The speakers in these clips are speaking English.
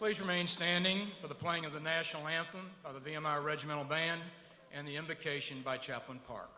Please remain standing for the playing of the national anthem by the VMI Regimental Band and the Invocation by Chaplain Park.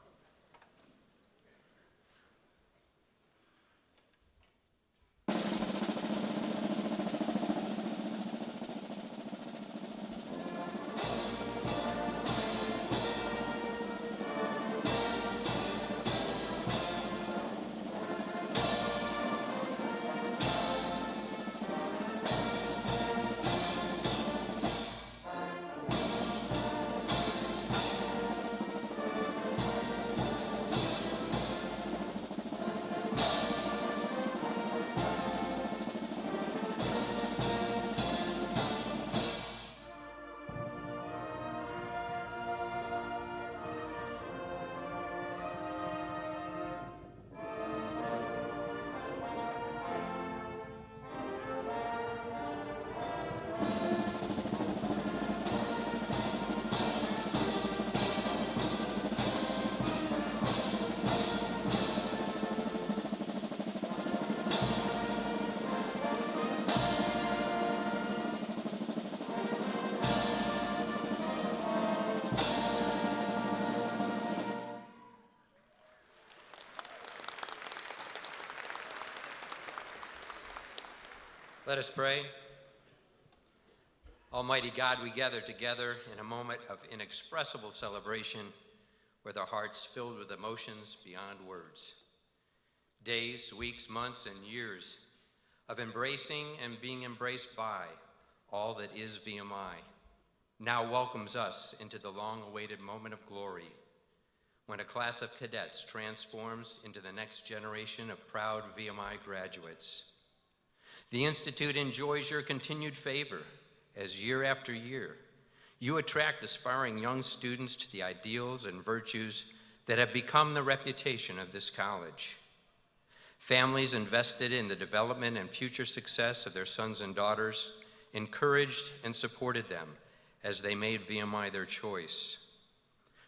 Let us pray. Almighty God, we gather together in a moment of inexpressible celebration with our hearts filled with emotions beyond words. Days, weeks, months, and years of embracing and being embraced by all that is VMI now welcomes us into the long-awaited moment of glory when a class of cadets transforms into the next generation of proud VMI graduates. The Institute enjoys your continued favor as year after year, you attract aspiring young students to the ideals and virtues that have become the reputation of this college. Families invested in the development and future success of their sons and daughters encouraged and supported them as they made VMI their choice.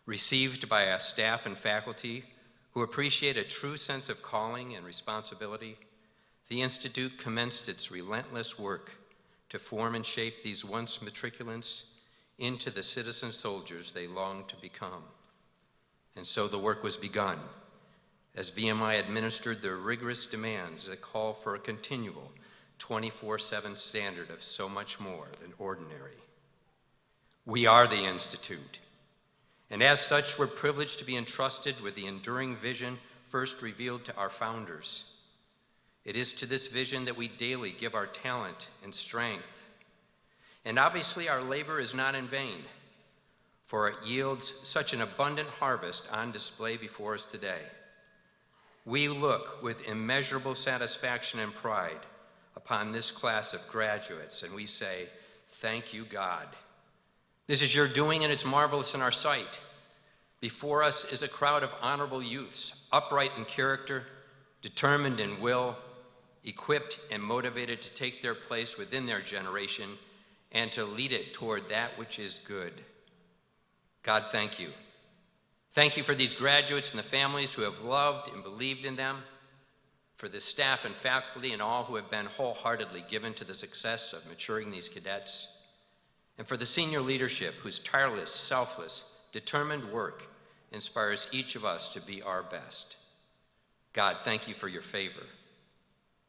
Received by a staff and faculty who appreciate a true sense of calling and responsibility, the Institute commenced its relentless work to form and shape these once matriculants into the citizen soldiers they longed to become. And so the work was begun as VMI administered the rigorous demands that call for a continual 24/7 standard of so much more than ordinary. We are the Institute, and as such, we're privileged to be entrusted with the enduring vision first revealed to our founders. It is to this vision that we daily give our talent and strength. And obviously our labor is not in vain, for it yields such an abundant harvest on display before us today. We look with immeasurable satisfaction and pride upon this class of graduates, and we say, thank you, God. This is your doing, and it's marvelous in our sight. Before us is a crowd of honorable youths, upright in character, determined in will, equipped and motivated to take their place within their generation and to lead it toward that which is good. God, thank you. Thank you for these graduates and the families who have loved and believed in them, for the staff and faculty and all who have been wholeheartedly given to the success of maturing these cadets, and for the senior leadership whose tireless, selfless, determined work inspires each of us to be our best. God, thank you for your favor.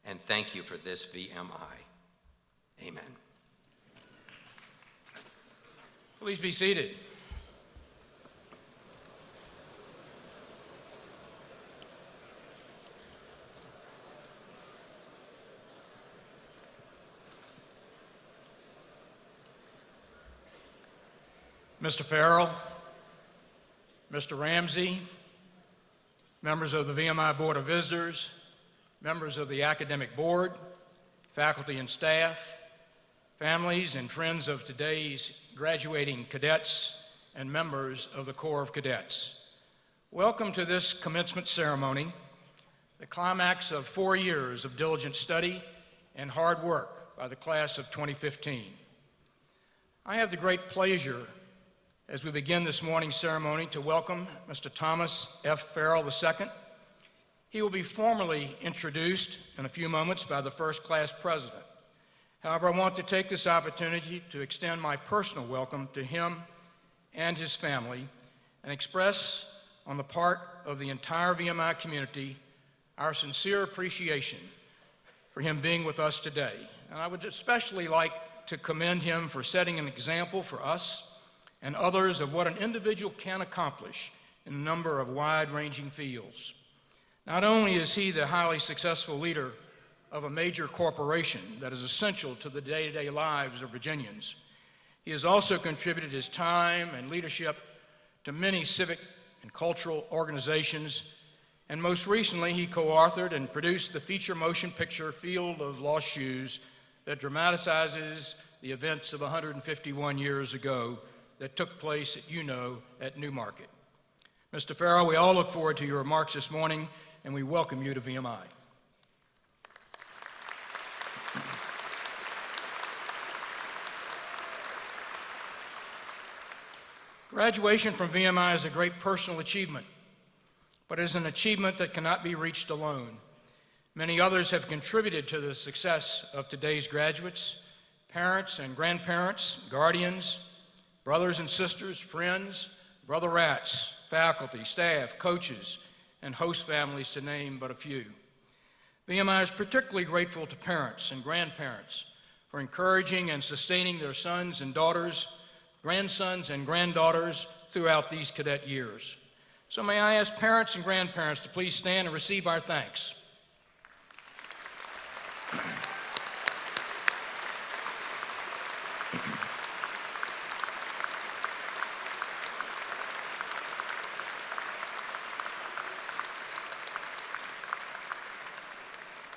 And thank you for this VMI. Amen. Please be seated. Mr. Farrell, Mr. Ramsey, members of the VMI Board of Visitors, members of the Academic Board, faculty and staff, families and friends of today's graduating cadets, and members of the Corps of Cadets. Welcome to this commencement ceremony, the climax of 4 years of diligent study and hard work by the class of 2015. I have the great pleasure as we begin this morning's ceremony to welcome Mr. Thomas F. Farrell II. He will be formally introduced in a few moments by the first class president. However, I want to take this opportunity to extend my personal welcome to him and his family and express, on the part of the entire VMI community, our sincere appreciation for him being with us today. And I would especially like to commend him for setting an example for us and others of what an individual can accomplish in a number of wide-ranging fields. Not only is he the highly successful leader of a major corporation that is essential to the day-to-day lives of Virginians, he has also contributed his time and leadership to many civic and cultural organizations, and most recently he co-authored and produced the feature motion picture Field of Lost Shoes that dramatizes the events of 151 years ago that took place at Newmarket. Mr. Farrell, we all look forward to your remarks this morning, and we welcome you to VMI. Graduation from VMI is a great personal achievement, but it is an achievement that cannot be reached alone. Many others have contributed to the success of today's graduates: parents and grandparents, guardians, brothers and sisters, friends, brother-rats, faculty, staff, coaches, and host families, to name but a few. VMI is particularly grateful to parents and grandparents for encouraging and sustaining their sons and daughters, grandsons and granddaughters throughout these cadet years. So may I ask parents and grandparents to please stand and receive our thanks.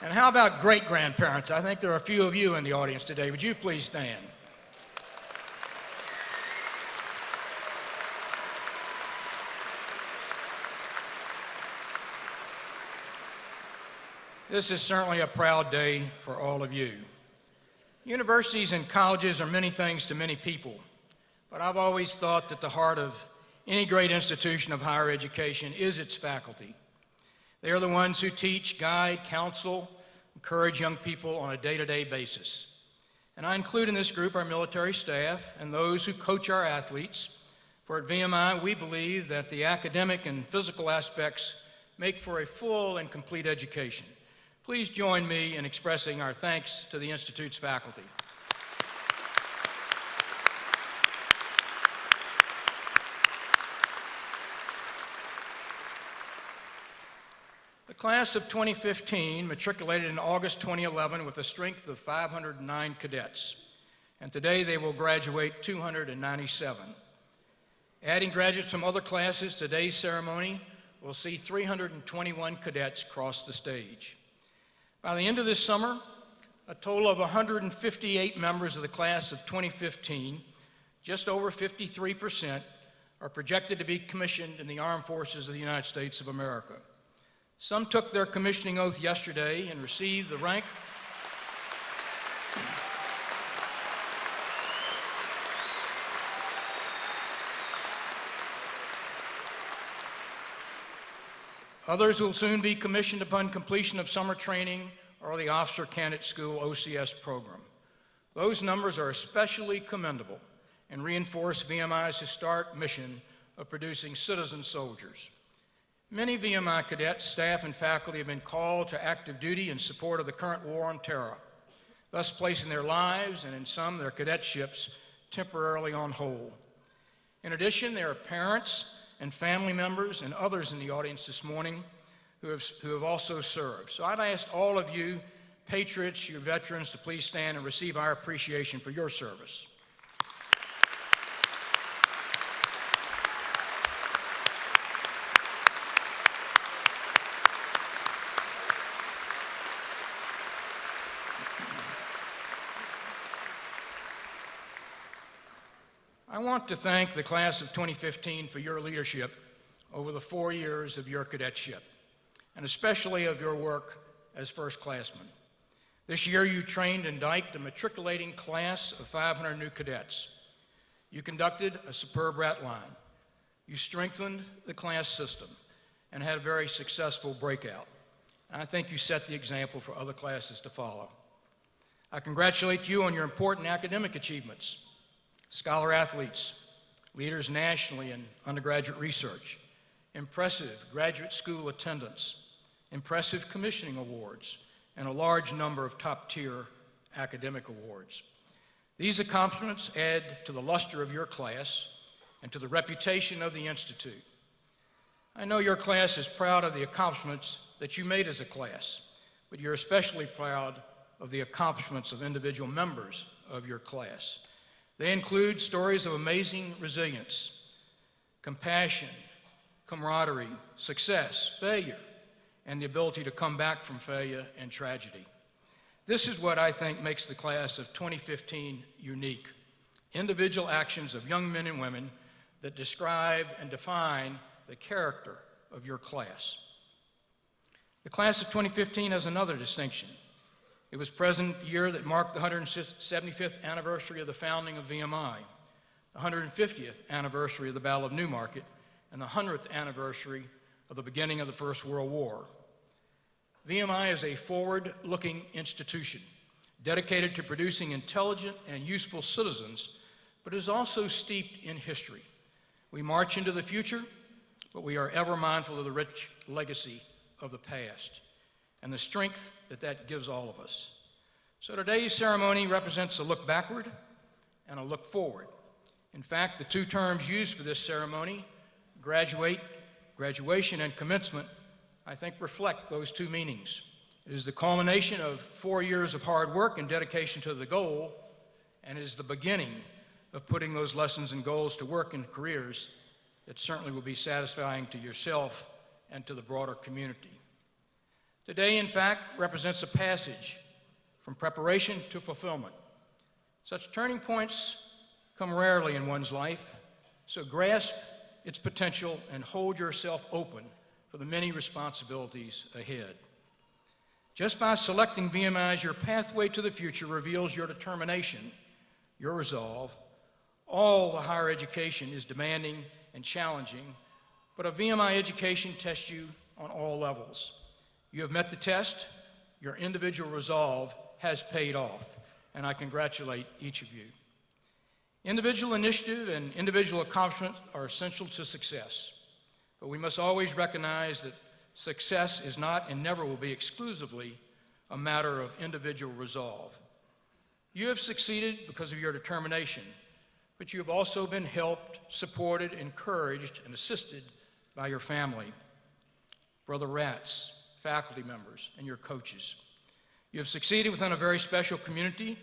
And how about great-grandparents? I think there are a few of you in the audience today. Would you please stand? This is certainly a proud day for all of you. Universities and colleges are many things to many people, but I've always thought that the heart of any great institution of higher education is its faculty. They are the ones who teach, guide, counsel, encourage young people on a day-to-day basis. And I include in this group our military staff and those who coach our athletes, for at VMI we believe that the academic and physical aspects make for a full and complete education. Please join me in expressing our thanks to the Institute's faculty. The class of 2015 matriculated in August 2011 with a strength of 509 cadets, and today they will graduate 297. Adding graduates from other classes, today's ceremony will see 321 cadets cross the stage. By the end of this summer, a total of 158 members of the class of 2015, just over 53%, are projected to be commissioned in the Armed Forces of the United States of America. Some took their commissioning oath yesterday and received the rank Others will soon be commissioned upon completion of summer training or the Officer Candidate School OCS program. Those numbers are especially commendable and reinforce VMI's historic mission of producing citizen soldiers. Many VMI cadets, staff, and faculty have been called to active duty in support of the current war on terror, thus placing their lives and, in some, their cadetships temporarily on hold. In addition, there are parents and family members and others in the audience this morning who have also served. So I'd ask all of you, patriots, you veterans, to please stand and receive our appreciation for your service. I want to thank the class of 2015 for your leadership over the 4 years of your cadetship, and especially of your work as first-classmen. This year you trained and diked a matriculating class of 500 new cadets. You conducted a superb rat line. You strengthened the class system and had a very successful breakout. And I think you set the example for other classes to follow. I congratulate you on your important academic achievements, scholar athletes, leaders nationally in undergraduate research, impressive graduate school attendance, impressive commissioning awards, and a large number of top-tier academic awards. These accomplishments add to the luster of your class and to the reputation of the Institute. I know your class is proud of the accomplishments that you made as a class, but you're especially proud of the accomplishments of individual members of your class. They include stories of amazing resilience, compassion, camaraderie, success, failure, and the ability to come back from failure and tragedy. This is what I think makes the class of 2015 unique. Individual actions of young men and women that describe and define the character of your class. The class of 2015 has another distinction. It was present the year that marked the 175th anniversary of the founding of VMI, the 150th anniversary of the Battle of Newmarket, and the 100th anniversary of the beginning of the First World War. VMI is a forward-looking institution dedicated to producing intelligent and useful citizens, but is also steeped in history. We march into the future, but we are ever mindful of the rich legacy of the past and the strength that that gives all of us. So today's ceremony represents a look backward and a look forward. In fact, the two terms used for this ceremony, graduation, and commencement, I think reflect those two meanings. It is the culmination of 4 years of hard work and dedication to the goal, and it is the beginning of putting those lessons and goals to work in careers that certainly will be satisfying to yourself and to the broader community. Today, in fact, represents a passage from preparation to fulfillment. Such turning points come rarely in one's life, so grasp its potential and hold yourself open for the many responsibilities ahead. Just by selecting VMI as your pathway to the future reveals your determination, your resolve. All the higher education is demanding and challenging, but a VMI education tests you on all levels. You have met the test, your individual resolve has paid off, and I congratulate each of you. Individual initiative and individual accomplishments are essential to success, but we must always recognize that success is not and never will be exclusively a matter of individual resolve. You have succeeded because of your determination, but you have also been helped, supported, encouraged, and assisted by your family, brother rats, faculty members, and your coaches. You have succeeded within a very special community,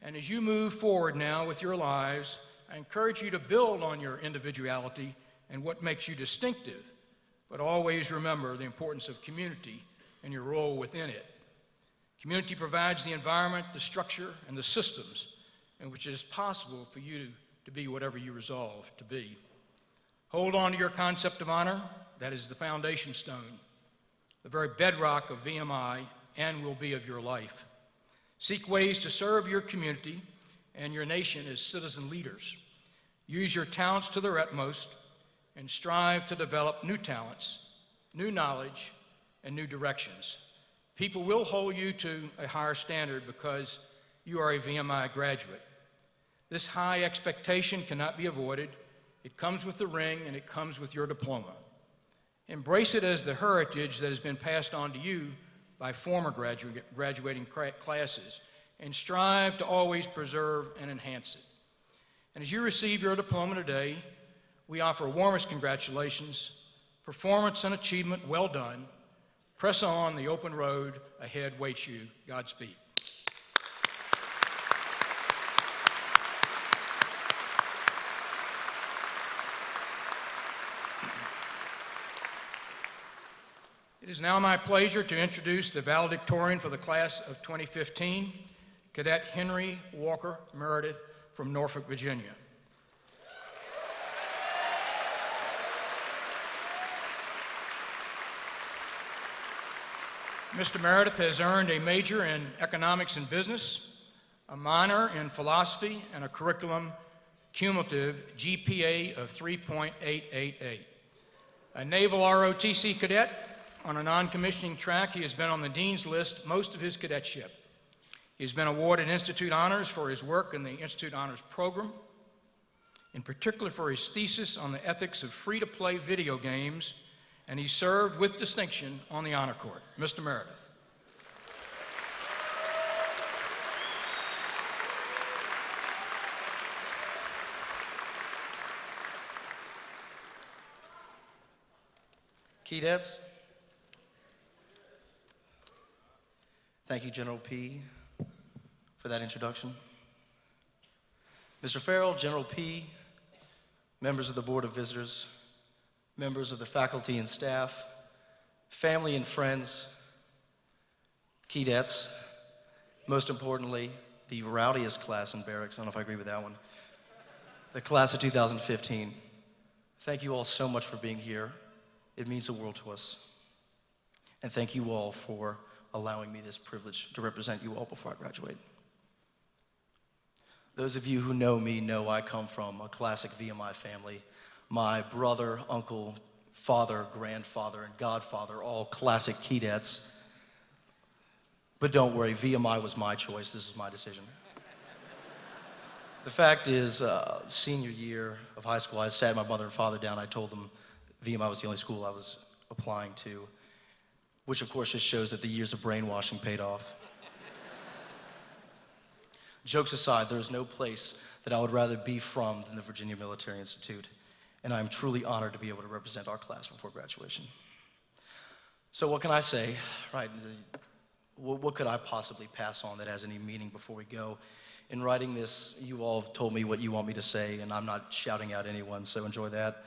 and as you move forward now with your lives, I encourage you to build on your individuality and what makes you distinctive, but always remember the importance of community and your role within it. Community provides the environment, the structure, and the systems in which it is possible for you to be whatever you resolve to be. Hold on to your concept of honor. That is the foundation stone, the very bedrock of VMI and will be of your life. Seek ways to serve your community and your nation as citizen leaders. Use your talents to their utmost and strive to develop new talents, new knowledge, and new directions. People will hold you to a higher standard because you are a VMI graduate. This high expectation cannot be avoided. It comes with the ring and it comes with your diploma. Embrace it as the heritage that has been passed on to you by former graduating classes, and strive to always preserve and enhance it. And as you receive your diploma today, we offer warmest congratulations, performance and achievement well done. Press on, the open road ahead waits you. Godspeed. It is now my pleasure to introduce the valedictorian for the class of 2015, Cadet Henry Walker Meredith from Norfolk, Virginia. Mr. Meredith has earned a major in economics and business, a minor in philosophy, and a curriculum cumulative GPA of 3.888. A Naval ROTC cadet on a non-commissioning track, he has been on the dean's list most of his cadetship. He's been awarded Institute Honors for his work in the Institute Honors Program, in particular for his thesis on the ethics of free-to-play video games, and he served with distinction on the Honor Court. Mr. Meredith. Cadets, thank you, General P, for that introduction. Mr. Farrell, General P, members of the Board of Visitors, members of the faculty and staff, family and friends, cadets, most importantly, the rowdiest class in barracks, I don't know if I agree with that one, the class of 2015. Thank you all so much for being here. It means the world to us. And thank you all for allowing me this privilege to represent you all before I graduate. Those of you who know me know I come from a classic VMI family. My brother, uncle, father, grandfather, and godfather, all classic cadets. But don't worry, VMI was my choice. This is my decision. The fact is, senior year of high school, I sat my mother and father down. I told them VMI was the only school I was applying to, which of course just shows that the years of brainwashing paid off. Jokes aside, there is no place that I would rather be from than the Virginia Military Institute, and I'm truly honored to be able to represent our class before graduation. So what can I say, right? What could I possibly pass on that has any meaning before we go? In writing this, you all have told me what you want me to say, and I'm not shouting out anyone, so enjoy that.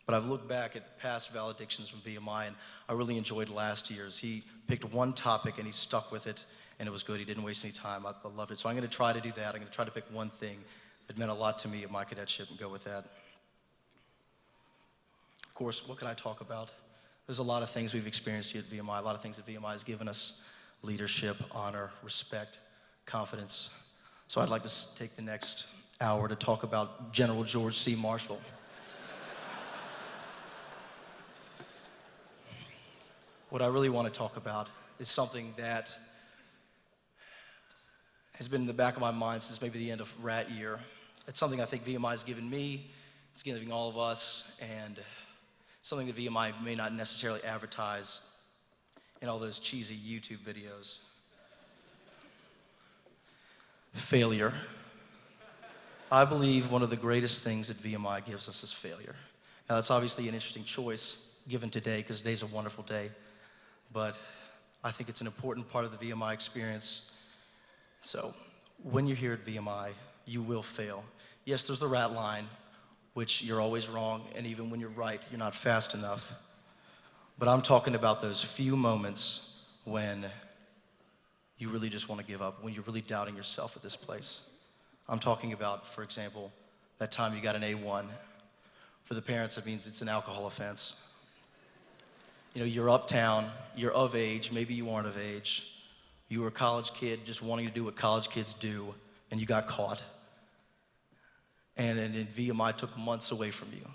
But I've looked back at past valedictions from VMI, and I really enjoyed last year's. He picked one topic and he stuck with it, and it was good. He didn't waste any time. I loved it. So I'm going to try to do that. I'm going to try to pick one thing that meant a lot to me at my cadetship and go with that. Of course, what can I talk about? There's a lot of things we've experienced here at VMI, a lot of things that VMI has given us: leadership, honor, respect, confidence. So I'd like to take the next hour to talk about General George C. Marshall. What I really want to talk about is something that has been in the back of my mind since maybe the end of rat year. It's something I think VMI has given me, it's giving all of us, and something that VMI may not necessarily advertise in all those cheesy YouTube videos. Failure. I believe one of the greatest things that VMI gives us is failure. Now, that's obviously an interesting choice given today, because today's a wonderful day, but I think it's an important part of the VMI experience. So, when you're here at VMI, you will fail. Yes, there's the rat line, which you're always wrong, and even when you're right, you're not fast enough. But I'm talking about those few moments when you really just want to give up, when you're really doubting yourself at this place. I'm talking about, for example, that time you got an A1. For the parents, that means it's an alcohol offense. You know, you're uptown, you're of age, maybe you aren't of age. You were a college kid just wanting to do what college kids do, and you got caught. And VMI took months away from you,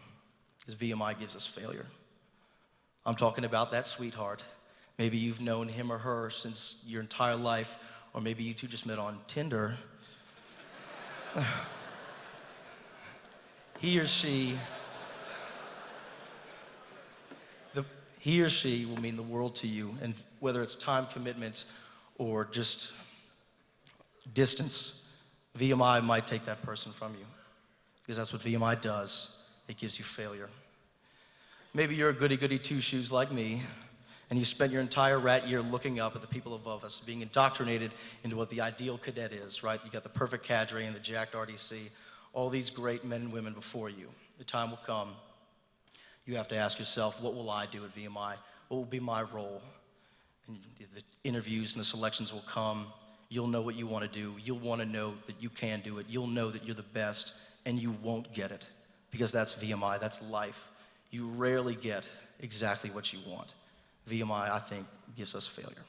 because VMI gives us failure. I'm talking about that sweetheart. Maybe you've known him or her since your entire life, or maybe you two just met on Tinder. He or she will mean the world to you, and whether it's time commitment or just distance, VMI might take that person from you, because that's what VMI does. It gives you failure. Maybe you're a goody-goody two-shoes like me, and you spent your entire rat year looking up at the people above us, being indoctrinated into what the ideal cadet is, right? You got the perfect cadre and the jacked RDC, all these great men and women before you. The time will come. You have to ask yourself, what will I do at VMI? What will be my role? And the interviews and the selections will come. You'll know what you want to do. You'll want to know that you can do it. You'll know that you're the best, and you won't get it, because that's VMI, that's life. You rarely get exactly what you want. VMI, I think, gives us failure.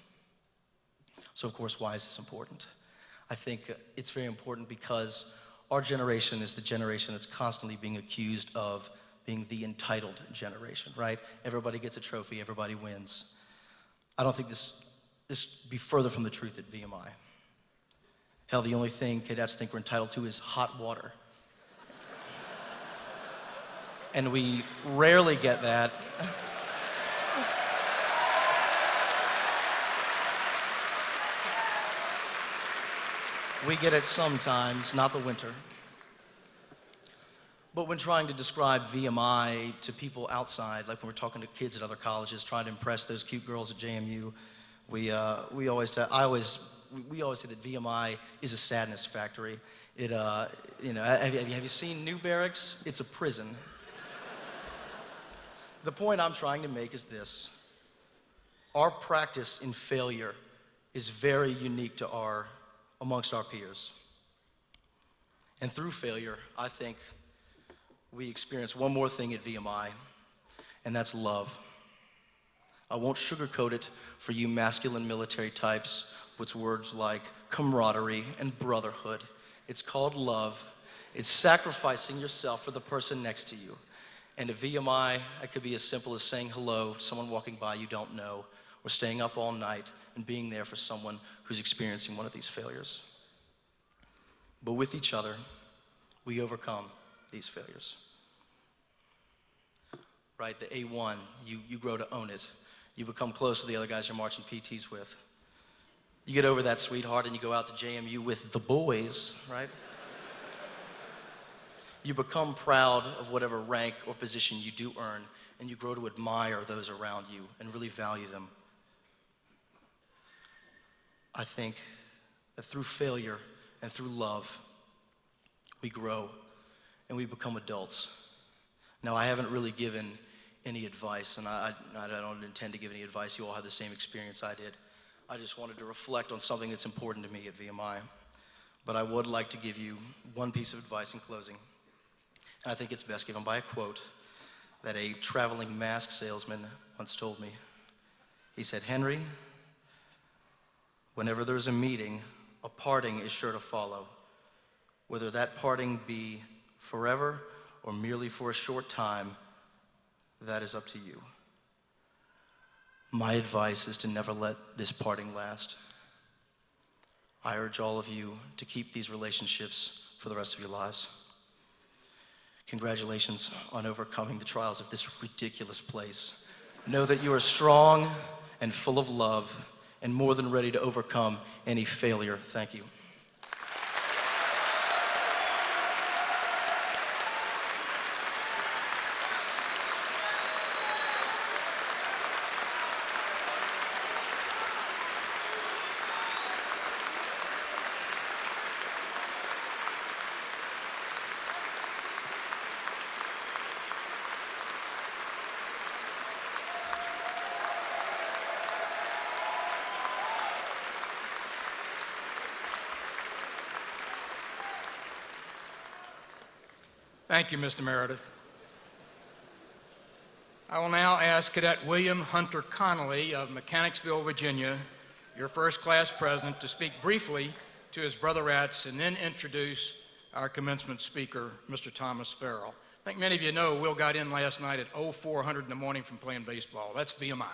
So, of course, why is this important? I think it's very important because our generation is the generation that's constantly being accused of being the entitled generation, right? Everybody gets a trophy, everybody wins. I don't think this this be further from the truth at VMI. Hell, the only thing cadets think we're entitled to is hot water. And we rarely get that. We get it sometimes, not the winter. But when trying to describe VMI to people outside, like when we're talking to kids at other colleges, trying to impress those cute girls at JMU, we always say that VMI is a sadness factory. It, have you seen New Barracks? It's a prison. The point I'm trying to make is this: our practice in failure is very unique to amongst our peers. And through failure, I think we experience one more thing at VMI, and that's love. I won't sugarcoat it for you masculine military types with words like camaraderie and brotherhood. It's called love. It's sacrificing yourself for the person next to you. And at VMI, it could be as simple as saying hello to someone walking by you don't know, or staying up all night and being there for someone who's experiencing one of these failures. But with each other, we overcome these failures. Right, the A1, you grow to own it. You become close to the other guys you're marching PTs with. You get over that sweetheart and you go out to JMU with the boys, right? You become proud of whatever rank or position you do earn, and you grow to admire those around you and really value them. I think that through failure and through love, we grow and we become adults. Now, I haven't really given any advice, and I don't intend to give any advice. You all had the same experience I did. I just wanted to reflect on something that's important to me at VMI. But I would like to give you one piece of advice in closing. And I think it's best given by a quote that a traveling mask salesman once told me. He said, "Henry, whenever there's a meeting, a parting is sure to follow. Whether that parting be forever or merely for a short time, that is up to you." My advice is to never let this parting last. I urge all of you to keep these relationships for the rest of your lives. Congratulations on overcoming the trials of this ridiculous place. Know that you are strong and full of love and more than ready to overcome any failure. Thank you. Thank you, Mr. Meredith. I will now ask Cadet William Hunter Connolly of Mechanicsville, Virginia, your first class president, to speak briefly to his brotherettes and then introduce our commencement speaker, Mr. Thomas Farrell. I think many of you know Will got in last night at 0400 in the morning from playing baseball. That's VMI.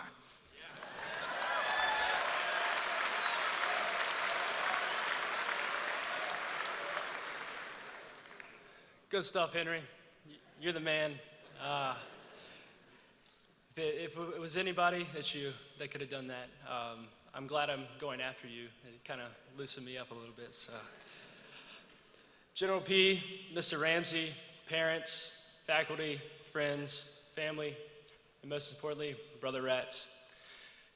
Good stuff, Henry. You're the man. If it was anybody that could have done that, I'm glad I'm going after you. It kind of loosened me up a little bit. So, General P, Mr. Ramsey, parents, faculty, friends, family, and most importantly, brother rats.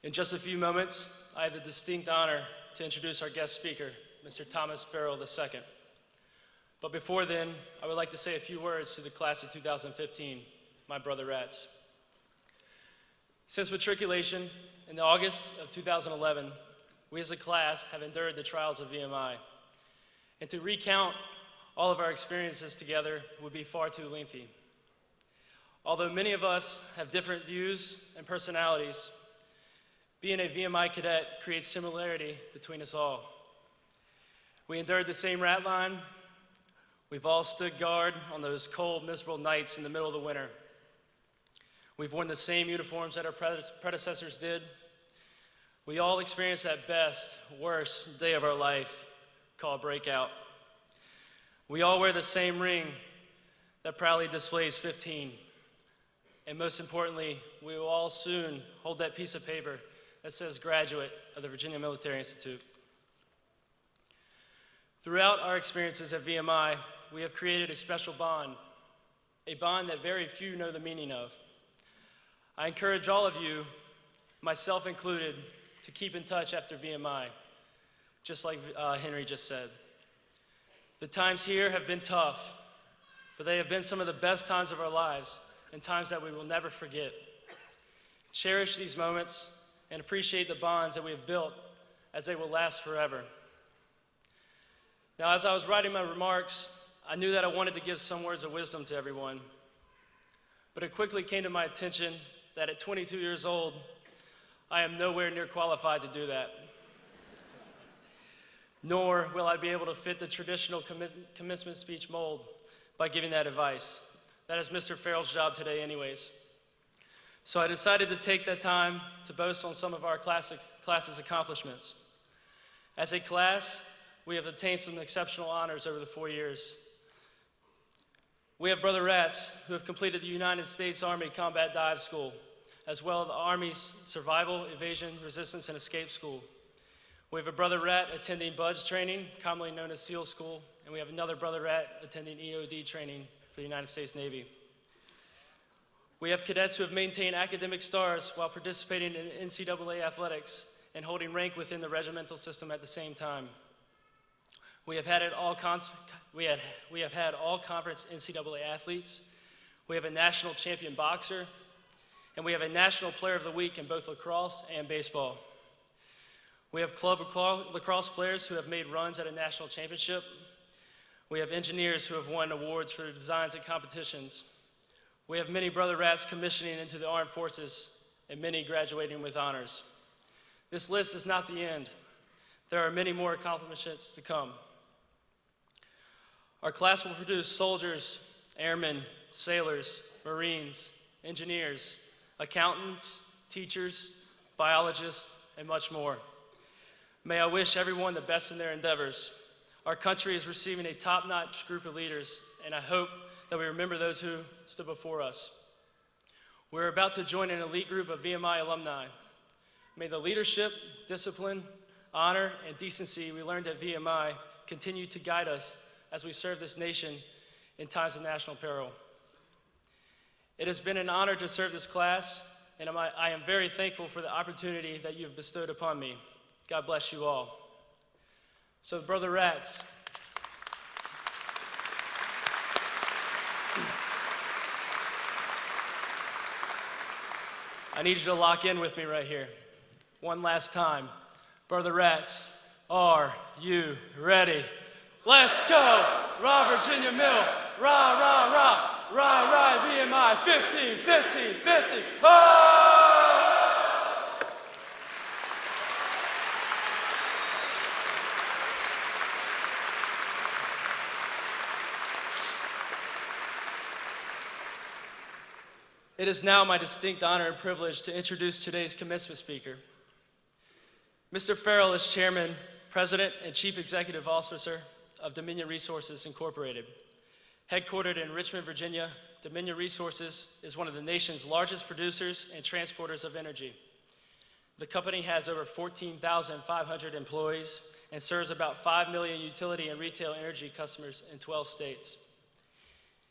In just a few moments, I have the distinct honor to introduce our guest speaker, Mr. Thomas Farrell II. But before then, I would like to say a few words to the class of 2015, my brother rats. Since matriculation in August of 2011, we as a class have endured the trials of VMI. And to recount all of our experiences together would be far too lengthy. Although many of us have different views and personalities, being a VMI cadet creates similarity between us all. We endured the same rat line. We've all stood guard on those cold, miserable nights in the middle of the winter. We've worn the same uniforms that our predecessors did. We all experience that best, worst day of our life called breakout. We all wear the same ring that proudly displays 15. And most importantly, we will all soon hold that piece of paper that says graduate of the Virginia Military Institute. Throughout our experiences at VMI, we have created a special bond, a bond that very few know the meaning of. I encourage all of you, myself included, to keep in touch after VMI, just like Henry just said. The times here have been tough, but they have been some of the best times of our lives and times that we will never forget. Cherish these moments and appreciate the bonds that we have built, as they will last forever. Now, as I was writing my remarks, I knew that I wanted to give some words of wisdom to everyone, but it quickly came to my attention that at 22 years old, I am nowhere near qualified to do that. Nor will I be able to fit the traditional commencement speech mold by giving that advice. That is Mr. Farrell's job today anyways. So I decided to take that time to boast on some of our class's accomplishments. As a class, we have obtained some exceptional honors over the 4 years. We have Brother Rats, who have completed the United States Army Combat Dive School, as well as the Army's Survival, Evasion, Resistance, and Escape School. We have a Brother Rat attending BUDS training, commonly known as SEAL School, and we have another Brother Rat attending EOD training for the United States Navy. We have cadets who have maintained academic stars while participating in NCAA athletics and holding rank within the regimental system at the same time. We have had all conference NCAA athletes. We have a national champion boxer, and we have a national player of the week in both lacrosse and baseball. We have club lacrosse players who have made runs at a national championship. We have engineers who have won awards for their designs at competitions. We have many Brother Rats commissioning into the armed forces and many graduating with honors. This list is not the end. There are many more accomplishments to come. Our class will produce soldiers, airmen, sailors, Marines, engineers, accountants, teachers, biologists, and much more. May I wish everyone the best in their endeavors. Our country is receiving a top-notch group of leaders, and I hope that we remember those who stood before us. We're about to join an elite group of VMI alumni. May the leadership, discipline, honor, and decency we learned at VMI continue to guide us as we serve this nation in times of national peril. It has been an honor to serve this class, and I am very thankful for the opportunity that you have bestowed upon me. God bless you all. So, Brother Rats, I need you to lock in with me right here. One last time. Brother Rats, are you ready? Let's go! Rah, Virginia Mill! Rah, rah, rah! Rah, rah, VMI, 15, 15, 15! Oh! It is now my distinct honor and privilege to introduce today's commencement speaker. Mr. Farrell is Chairman, President, and Chief Executive Officer of Dominion Resources Incorporated. Headquartered in Richmond, Virginia, Dominion Resources is one of the nation's largest producers and transporters of energy. The company has over 14,500 employees and serves about 5 million utility and retail energy customers in 12 states.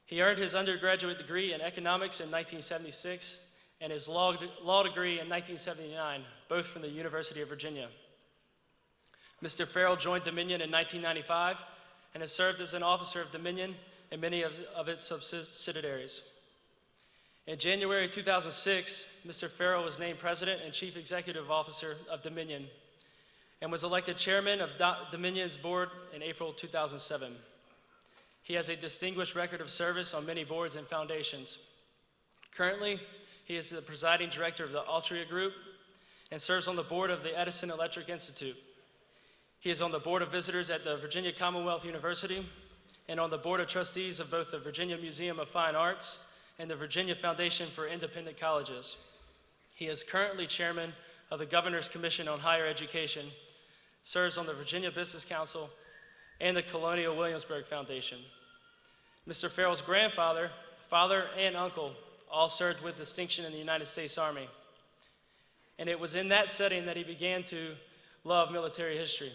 He earned his undergraduate degree in economics in 1976 and his law degree in 1979, both from the University of Virginia. Mr. Farrell joined Dominion in 1995 and has served as an officer of Dominion and many of its subsidiaries. In January 2006, Mr. Farrell was named President and Chief Executive Officer of Dominion and was elected Chairman of Dominion's board in April 2007. He has a distinguished record of service on many boards and foundations. Currently, he is the presiding director of the Altria Group and serves on the board of the Edison Electric Institute. He is on the board of visitors at the Virginia Commonwealth University and on the board of trustees of both the Virginia Museum of Fine Arts and the Virginia Foundation for Independent Colleges. He is currently chairman of the Governor's Commission on Higher Education, serves on the Virginia Business Council and the Colonial Williamsburg Foundation. Mr. Farrell's grandfather, father, and uncle all served with distinction in the United States Army. And it was in that setting that he began to love military history.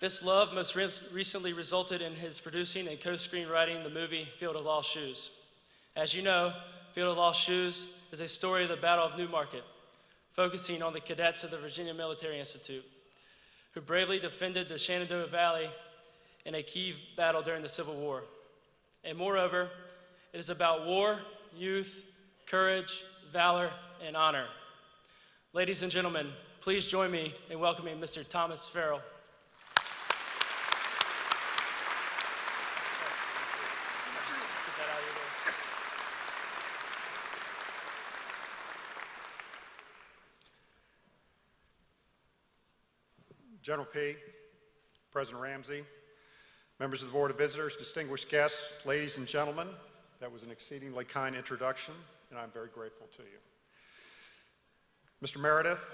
This love most recently resulted in his producing and co-screenwriting the movie Field of Lost Shoes. As you know, Field of Lost Shoes is a story of the Battle of Newmarket, focusing on the cadets of the Virginia Military Institute, who bravely defended the Shenandoah Valley in a key battle during the Civil War. And moreover, it is about war, youth, courage, valor, and honor. Ladies and gentlemen, please join me in welcoming Mr. Thomas Farrell. General P., President Ramsey, members of the Board of Visitors, distinguished guests, ladies and gentlemen, that was an exceedingly kind introduction, and I'm very grateful to you. Mr. Meredith,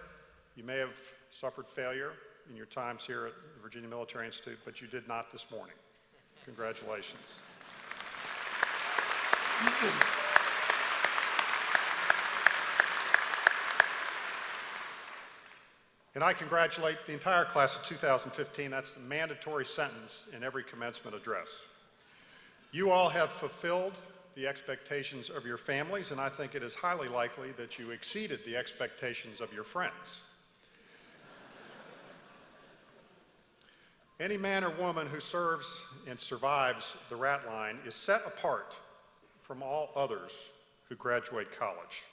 you may have suffered failure in your times here at the Virginia Military Institute, but you did not this morning. Congratulations. And I congratulate the entire class of 2015. That's a mandatory sentence in every commencement address. You all have fulfilled the expectations of your families, and I think it is highly likely that you exceeded the expectations of your friends. Any man or woman who serves and survives the rat line is set apart from all others who graduate college.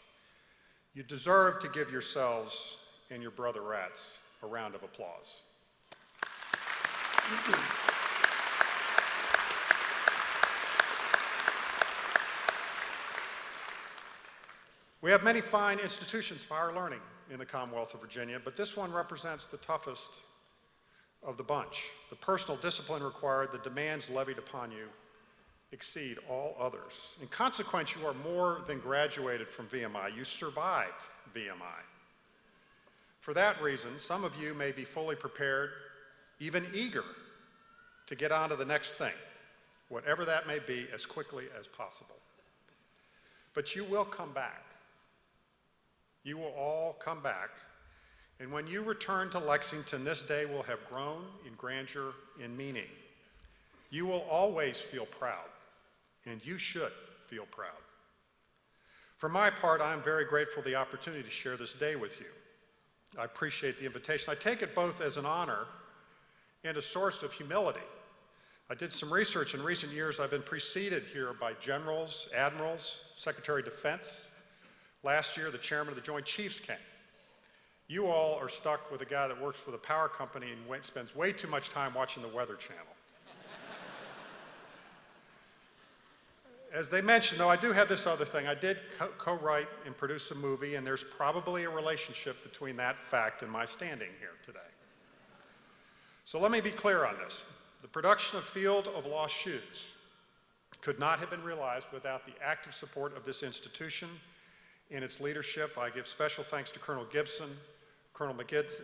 You deserve to give yourselves and your brother rats a round of applause. We have many fine institutions for higher learning in the Commonwealth of Virginia, but this one represents the toughest of the bunch. The personal discipline required, the demands levied upon you exceed all others. In consequence, you are more than graduated from VMI. You survive VMI. For that reason, some of you may be fully prepared, even eager, to get on to the next thing, whatever that may be, as quickly as possible. But you will come back. You will all come back. And when you return to Lexington, this day will have grown in grandeur and meaning. You will always feel proud, and you should feel proud. For my part, I am very grateful for the opportunity to share this day with you. I appreciate the invitation. I take it both as an honor and a source of humility. I did some research. In recent years, I've been preceded here by generals, admirals, Secretary of Defense. Last year, the chairman of the Joint Chiefs came. You all are stuck with a guy that works for the power company and spends way too much time watching the Weather Channel. As they mentioned, though, I do have this other thing. I did co-write and produce a movie, and there's probably a relationship between that fact and my standing here today. So let me be clear on this. The production of Field of Lost Shoes could not have been realized without the active support of this institution and its leadership. I give special thanks to Colonel Gibson, Colonel McGinnis,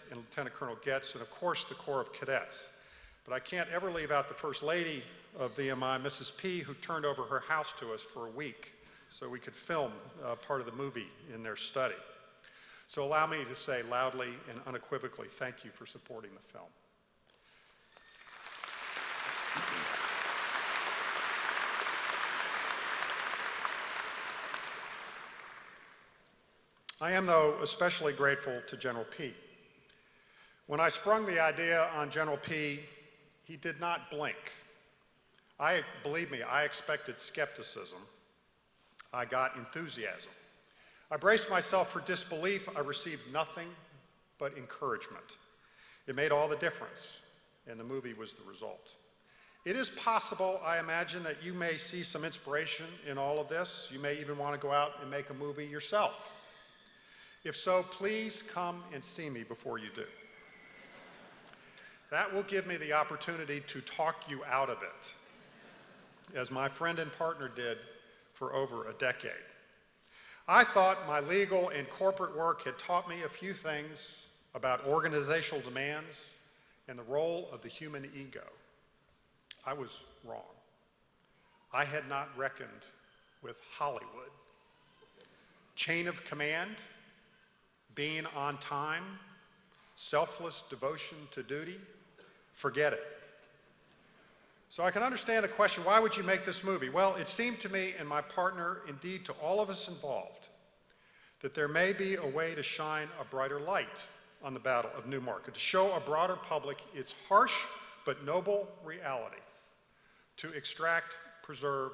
and Lieutenant Colonel Getz, and of course the Corps of Cadets. But I can't ever leave out the First Lady of VMI, Mrs. P., who turned over her house to us for a week so we could film part of the movie in their study. So allow me to say loudly and unequivocally, thank you for supporting the film. I am, though, especially grateful to General P. When I sprung the idea on General P., he did not blink. Believe me, I expected skepticism. I got enthusiasm. I braced myself for disbelief. I received nothing but encouragement. It made all the difference, and the movie was the result. It is possible, I imagine, that you may see some inspiration in all of this. You may even want to go out and make a movie yourself. If so, please come and see me before you do. That will give me the opportunity to talk you out of it, as my friend and partner did for over a decade. I thought my legal and corporate work had taught me a few things about organizational demands and the role of the human ego. I was wrong. I had not reckoned with Hollywood. Chain of command, being on time, selfless devotion to duty, forget it. So I can understand the question, why would you make this movie? Well, it seemed to me and my partner, indeed to all of us involved, that there may be a way to shine a brighter light on the Battle of Newmarket, to show a broader public its harsh but noble reality, to extract, preserve,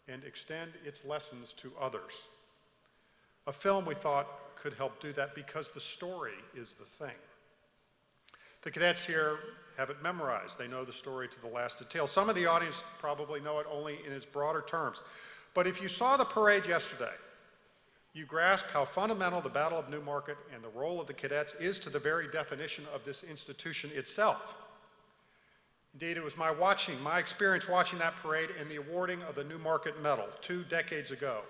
and extend its lessons to others. A film we thought could help do that because the story is the thing. The cadets here have it memorized. They know the story to the last detail. Some of the audience probably know it only in its broader terms. But if you saw the parade yesterday, you grasp how fundamental the Battle of Newmarket and the role of the cadets is to the very definition of this institution itself. Indeed, it was my experience watching that parade and the awarding of the Newmarket Medal 2 decades ago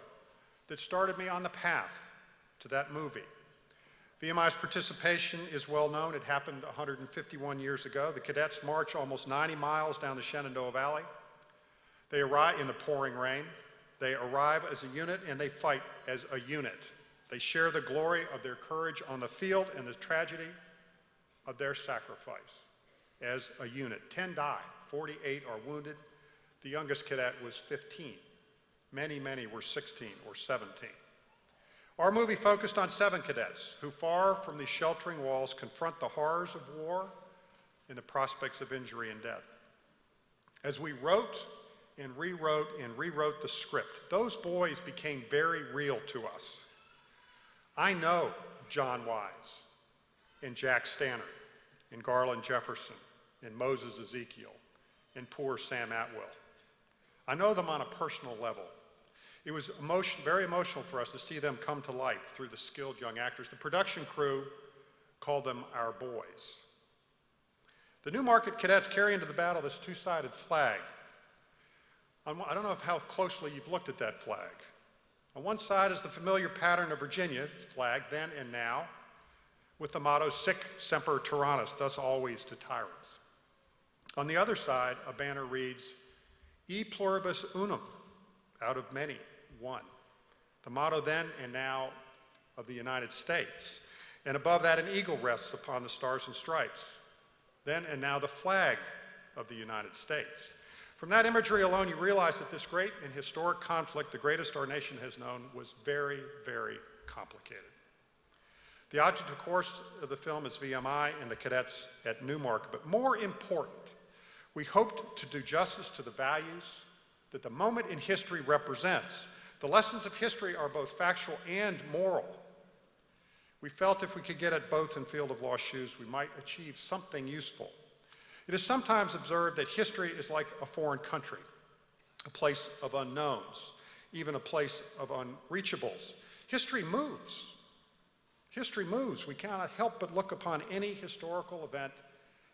that started me on the path to that movie. VMI's participation is well known. It happened 151 years ago. The cadets march almost 90 miles down the Shenandoah Valley. They arrive in the pouring rain. They arrive as a unit and they fight as a unit. They share the glory of their courage on the field and the tragedy of their sacrifice as a unit. 10 die, 48 are wounded. The youngest cadet was 15. Many were 16 or 17. Our movie focused on 7 cadets who, far from the sheltering walls, confront the horrors of war and the prospects of injury and death. As we wrote and rewrote the script, those boys became very real to us. I know John Wise and Jack Stannard and Garland Jefferson and Moses Ezekiel and poor Sam Atwell. I know them on a personal level. It was very emotional for us to see them come to life through the skilled young actors. The production crew called them our boys. The Newmarket cadets carry into the battle this 2-sided flag. I don't know how closely you've looked at that flag. On one side is the familiar pattern of Virginia's flag, then and now, with the motto, Sic Semper Tyrannis, thus always to tyrants. On the other side, a banner reads, E pluribus unum, out of many, one. The motto then and now of the United States. And above that, an eagle rests upon the stars and stripes. Then and now the flag of the United States. From that imagery alone, you realize that this great and historic conflict, the greatest our nation has known, was very complicated. The object, of course, of the film is VMI and the cadets at Newmarket, but more important, we hoped to do justice to the values that the moment in history represents. The lessons of history are both factual and moral. We felt if we could get at both in Field of Lost Shoes, we might achieve something useful. It is sometimes observed that history is like a foreign country, a place of unknowns, even a place of unreachables. History moves. History moves. We cannot help but look upon any historical event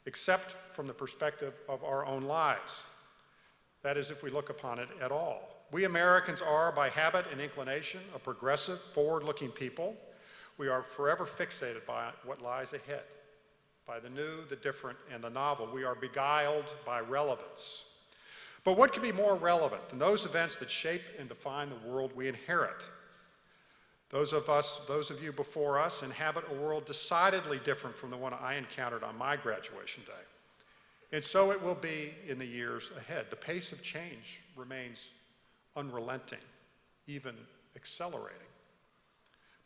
except from the perspective of our own lives. That is, if we look upon it at all. We Americans are, by habit and inclination, a progressive, forward-looking people. We are forever fixated by what lies ahead, by the new, the different, and the novel. We are beguiled by relevance. But what could be more relevant than those events that shape and define the world we inherit? Those of you before us inhabit a world decidedly different from the one I encountered on my graduation day. And so it will be in the years ahead. The pace of change remains unrelenting, even accelerating.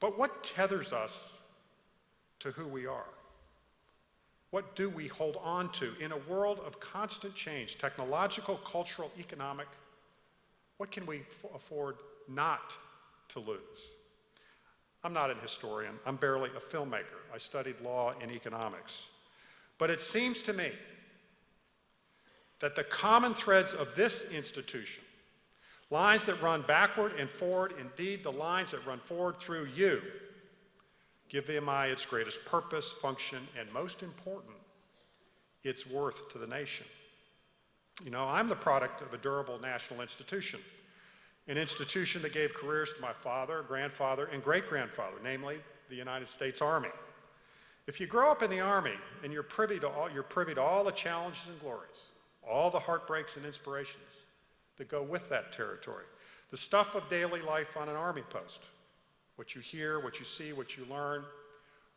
But what tethers us to who we are? What do we hold on to in a world of constant change, technological, cultural, economic? What can we afford not to lose? I'm not an historian. I'm barely a filmmaker. I studied law and economics. But it seems to me that the common threads of this institution, lines that run backward and forward, indeed the lines that run forward through you, give VMI its greatest purpose, function, and most important, its worth to the nation. You know, I'm the product of a durable national institution. an institution that gave careers to my father, grandfather, and great-grandfather, namely the United States Army. If you grow up in the Army and you're privy to all the challenges and glories, all the heartbreaks and inspirations that go with that territory, the stuff of daily life on an Army post, what you hear, what you see, what you learn,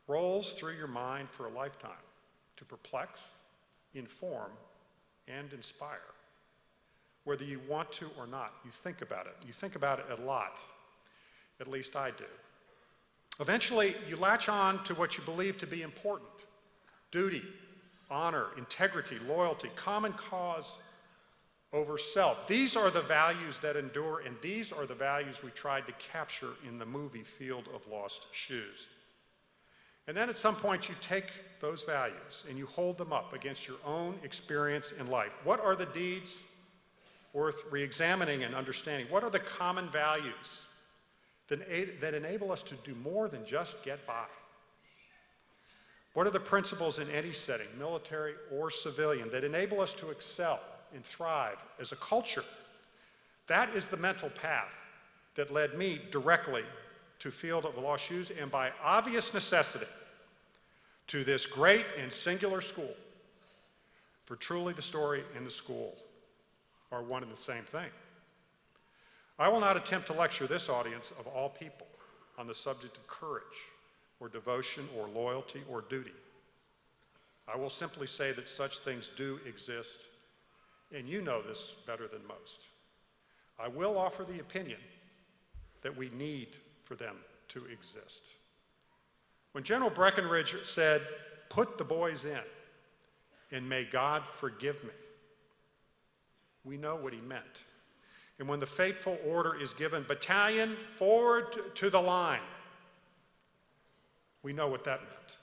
rolls through your mind for a lifetime to perplex, inform, and inspire. Whether you want to or not, you think about it. You think about it a lot. At least I do. Eventually, you latch on to what you believe to be important: duty, honor, integrity, loyalty, common cause over self. These are the values that endure, and these are the values we tried to capture in the movie Field of Lost Shoes. And then at some point you take those values and you hold them up against your own experience in life. What are the deeds worth re-examining and understanding? What are the common values that enable us to do more than just get by? What are the principles in any setting, military or civilian, that enable us to excel and thrive as a culture? That is the mental path that led me directly to Field of Lost Shoes, and by obvious necessity, to this great and singular school. For truly the story and the school are one and the same thing. I will not attempt to lecture this audience of all people on the subject of courage or devotion or loyalty or duty. I will simply say that such things do exist, and you know this better than most. I will offer the opinion that we need for them to exist. When General Breckinridge said, "Put the boys in, and may God forgive me," we know what he meant. And when the fateful order is given, "Battalion, forward to the line," we know what that meant.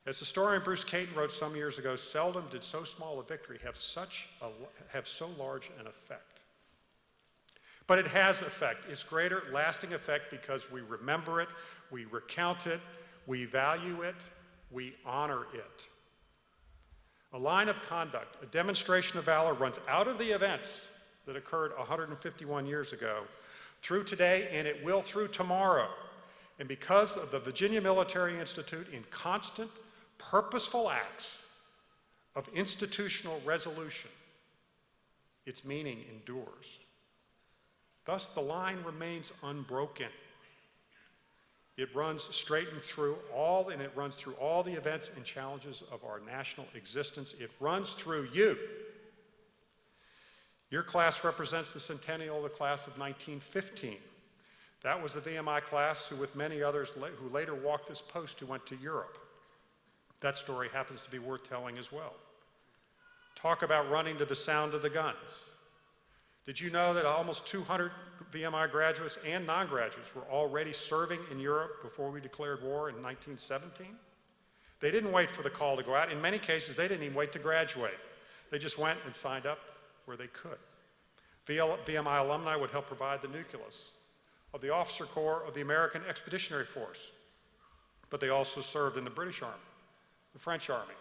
As historian Bruce Caton wrote some years ago, seldom did so small a victory have so large an effect. But it has effect. It's greater lasting effect because we remember it, we recount it, we value it, we honor it. A line of conduct, a demonstration of valor runs out of the events that occurred 151 years ago through today, and it will through tomorrow. And because of the Virginia Military Institute in constant, purposeful acts of institutional resolution, its meaning endures. Thus, the line remains unbroken. It runs straight and through all, and it runs through all the events and challenges of our national existence. It runs through you. Your class represents the centennial of the class of 1915. That was the VMI class who, with many others who later walked this post, who went to Europe. That story happens to be worth telling as well. Talk about running to the sound of the guns. Did you know that almost 200 VMI graduates and non-graduates were already serving in Europe before we declared war in 1917? They didn't wait for the call to go out. In many cases, they didn't even wait to graduate. They just went and signed up where they could. VMI alumni would help provide the nucleus of the officer corps of the American Expeditionary Force, but they also served in the British Army, the French Army,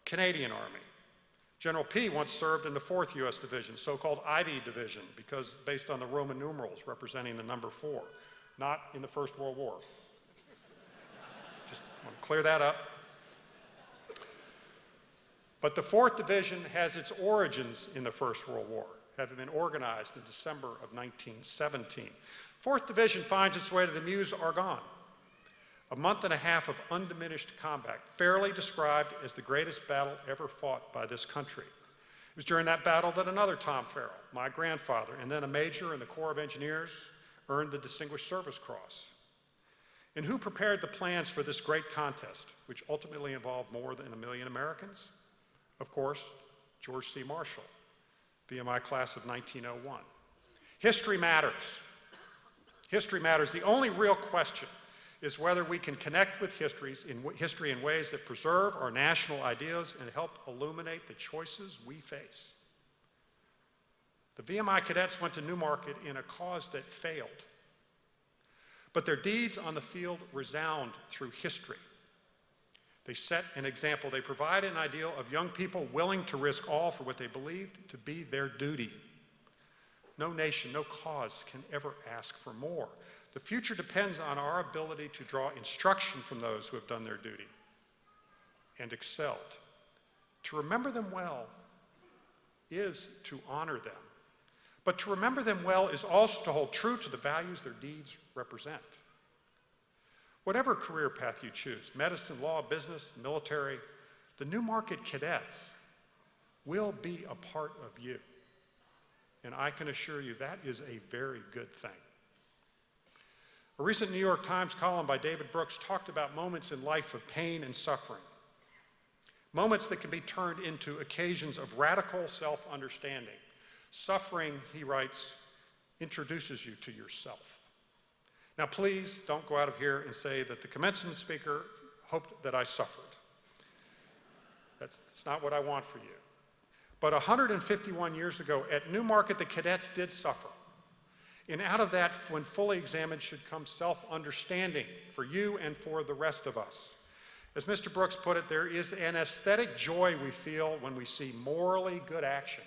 Canadian Army. General P once served in the 4th U.S. Division, so-called Ivy Division, because based on the Roman numerals representing the number 4, not in the First World War. Just want to clear that up. But the 4th Division has its origins in the First World War, having been organized in December of 1917. 4th Division finds its way to the Meuse-Argonne, a month and a half of undiminished combat, fairly described as the greatest battle ever fought by this country. It was during that battle that another Tom Farrell, my grandfather, and then a major in the Corps of Engineers, earned the Distinguished Service Cross. And who prepared the plans for this great contest, which ultimately involved more than 1 million Americans? Of course, George C. Marshall, VMI class of 1901. History matters. History matters. The only real question is whether we can connect with history in ways that preserve our national ideas and help illuminate the choices we face. The VMI cadets went to Newmarket in a cause that failed, but their deeds on the field resound through history. They set an example. They provide an ideal of young people willing to risk all for what they believed to be their duty. no nation, no cause can ever ask for more. The future depends on our ability to draw instruction from those who have done their duty and excelled. To remember them well is to honor them. But to remember them well is also to hold true to the values their deeds represent. Whatever career path you choose, medicine, law, business, military, the Newmarket cadets will be a part of you. And I can assure you that is a very good thing. A recent New York Times column by David Brooks talked about moments in life of pain and suffering. Moments that can be turned into occasions of radical self-understanding. Suffering, he writes, introduces you to yourself. Now please don't go out of here and say that the commencement speaker hoped that I suffered. That's not what I want for you. But 151 years ago at Newmarket, the cadets did suffer. And out of that, when fully examined, should come self-understanding for you and for the rest of us. As Mr. Brooks put it, there is an aesthetic joy we feel when we see morally good action.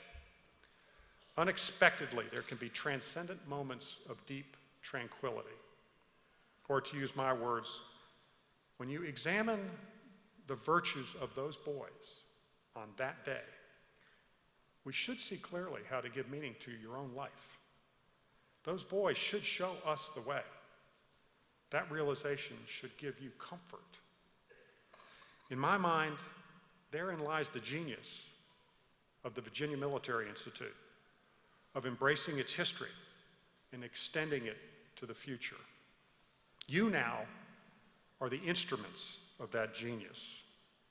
Unexpectedly, there can be transcendent moments of deep tranquility. Or to use my words, when you examine the virtues of those boys on that day, we should see clearly how to give meaning to your own life. Those boys should show us the way. That realization should give you comfort. In my mind, therein lies the genius of the Virginia Military Institute, of embracing its history and extending it to the future. You now are the instruments of that genius,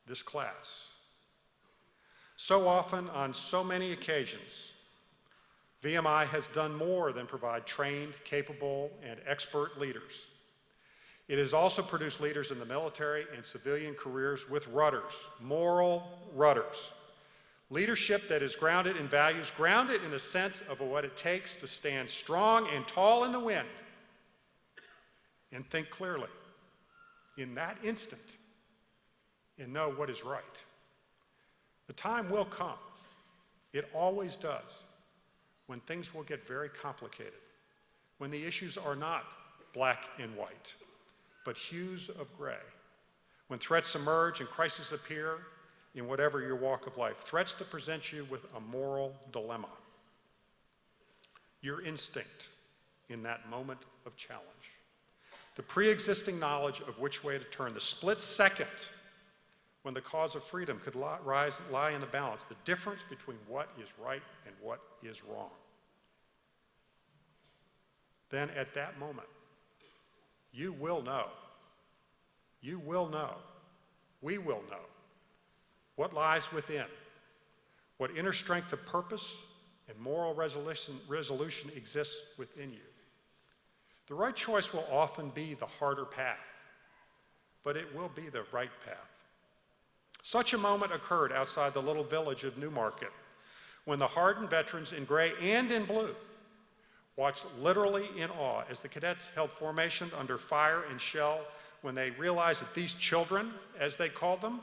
this class. So often, on so many occasions, VMI has done more than provide trained, capable, and expert leaders. It has also produced leaders in the military and civilian careers with rudders, moral rudders. Leadership that is grounded in values, grounded in a sense of what it takes to stand strong and tall in the wind and think clearly in that instant and know what is right. The time will come, it always does, when things will get very complicated, when the issues are not black and white, but hues of gray, when threats emerge and crises appear in whatever your walk of life, threats that present you with a moral dilemma. Your instinct in that moment of challenge, the pre-existing knowledge of which way to turn, the split second when the cause of freedom could lie in the balance, the difference between what is right and what is wrong. Then at that moment, you will know, we will know what lies within, what inner strength of purpose and moral resolution exists within you. The right choice will often be the harder path, but it will be the right path. Such a moment occurred outside the little village of Newmarket when the hardened veterans in gray and in blue watched literally in awe as the cadets held formation under fire and shell when they realized that these children, as they called them,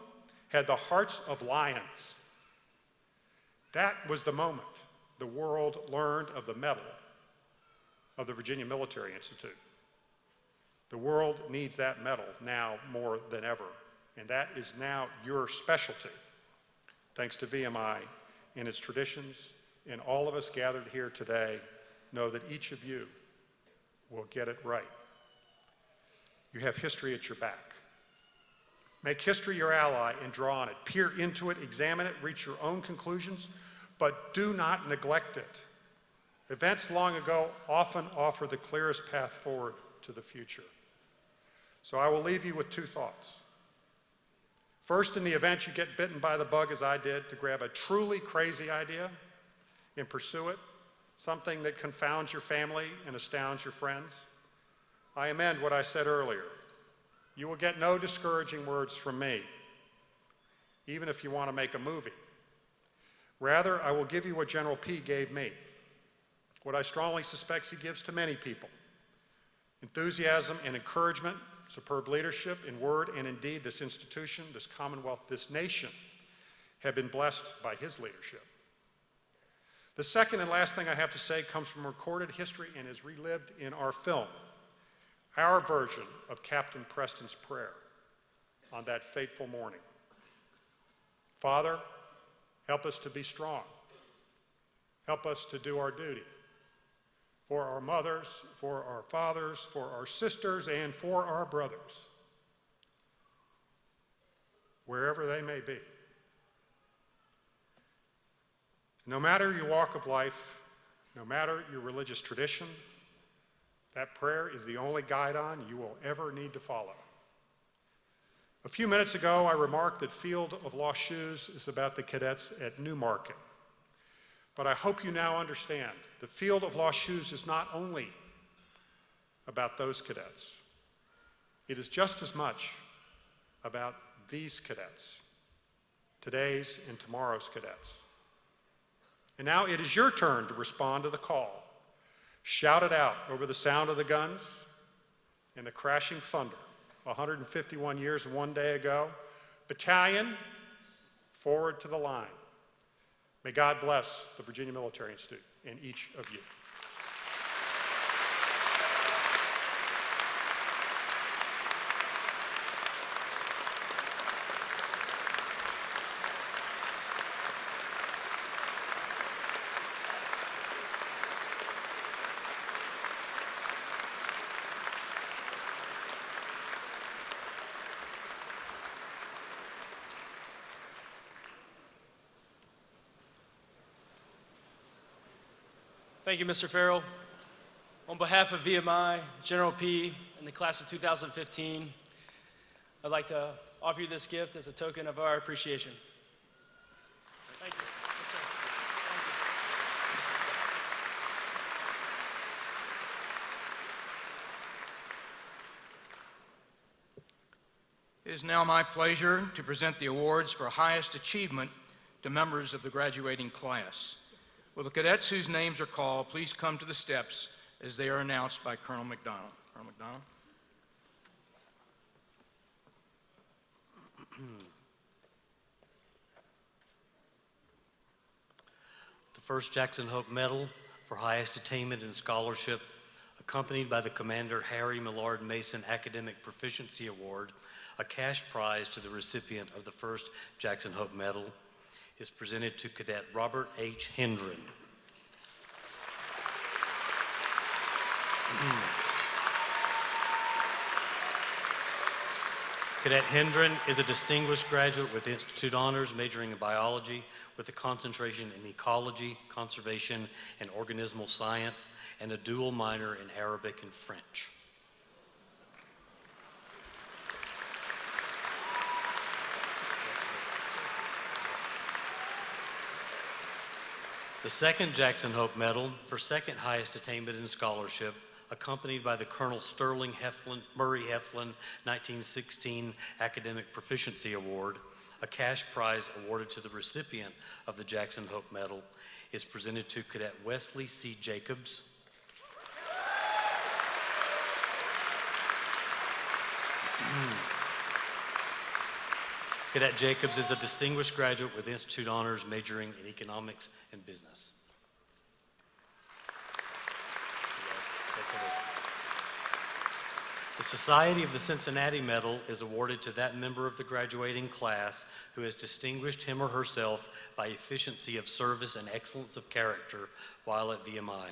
had the hearts of lions. That was the moment the world learned of the mettle of the Virginia Military Institute. The world needs that mettle now more than ever, and that is now your specialty, thanks to VMI and its traditions, and all of us gathered here today know that each of you will get it right. You have history at your back. Make history your ally and draw on it. Peer into it, examine it, reach your own conclusions, but do not neglect it. Events long ago often offer the clearest path forward to the future. So I will leave you with two thoughts. First, in the event you get bitten by the bug as I did, to grab a truly crazy idea and pursue it, something that confounds your family and astounds your friends. I amend what I said earlier. You will get no discouraging words from me, even if you want to make a movie. Rather, I will give you what General P gave me, what I strongly suspect he gives to many people: enthusiasm and encouragement, superb leadership in word and in deed. This institution, this Commonwealth, this nation have been blessed by his leadership. The second and last thing I have to say comes from recorded history and is relived in our film, our version of Captain Preston's prayer on that fateful morning. Father, help us to be strong. Help us to do our duty for our mothers, for our fathers, for our sisters, and for our brothers, wherever they may be. No matter your walk of life, no matter your religious tradition, that prayer is the only guidon you will ever need to follow. A few minutes ago, I remarked that Field of Lost Shoes is about the cadets at Newmarket. But I hope you now understand the Field of Lost Shoes is not only about those cadets. It is just as much about these cadets, today's and tomorrow's cadets. And now it is your turn to respond to the call. Shout it out over the sound of the guns and the crashing thunder. 151 years and 1 day ago. Battalion, forward to the line. May God bless the Virginia Military Institute and each of you. Thank you, Mr. Farrell. On behalf of VMI, General P, and the class of 2015, I'd like to offer you this gift as a token of our appreciation. Thank you. Yes, sir. Thank you. It is now my pleasure to present the awards for highest achievement to members of the graduating class. Will the cadets whose names are called please come to the steps as they are announced by Colonel McDonald. Colonel McDonald. The first Jackson Hope Medal for highest attainment in scholarship, accompanied by the Commander Harry Millard Mason Academic Proficiency Award, a cash prize to the recipient of the first Jackson Hope Medal, is presented to Cadet Robert H. Hendren. Cadet Hendren is a distinguished graduate with Institute Honors, majoring in biology with a concentration in ecology, conservation, and organismal science, and a dual minor in Arabic and French. The second Jackson Hope Medal for second highest attainment in scholarship, accompanied by the Colonel Sterling Murray Heflin 1916 Academic Proficiency Award, a cash prize awarded to the recipient of the Jackson Hope Medal, is presented to Cadet Wesley C. Jacobs. Cadet Jacobs is a distinguished graduate with Institute Honors, majoring in economics and business. The Society of the Cincinnati Medal is awarded to that member of the graduating class who has distinguished him or herself by efficiency of service and excellence of character while at VMI.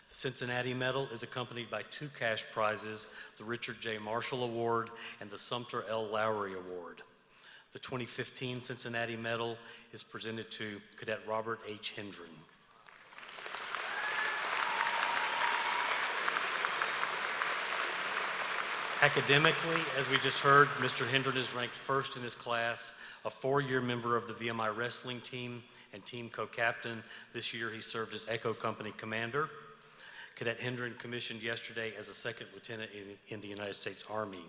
The Cincinnati Medal is accompanied by two cash prizes, the Richard J. Marshall Award and the Sumter L. Lowry Award. The 2015 Cincinnati Medal is presented to Cadet Robert H. Hendren. Academically, as we just heard, Mr. Hendren is ranked first in his class, a four-year member of the VMI wrestling team and team co-captain. This year he served as Echo Company Commander. Cadet Hendren commissioned yesterday as a second lieutenant in the United States Army.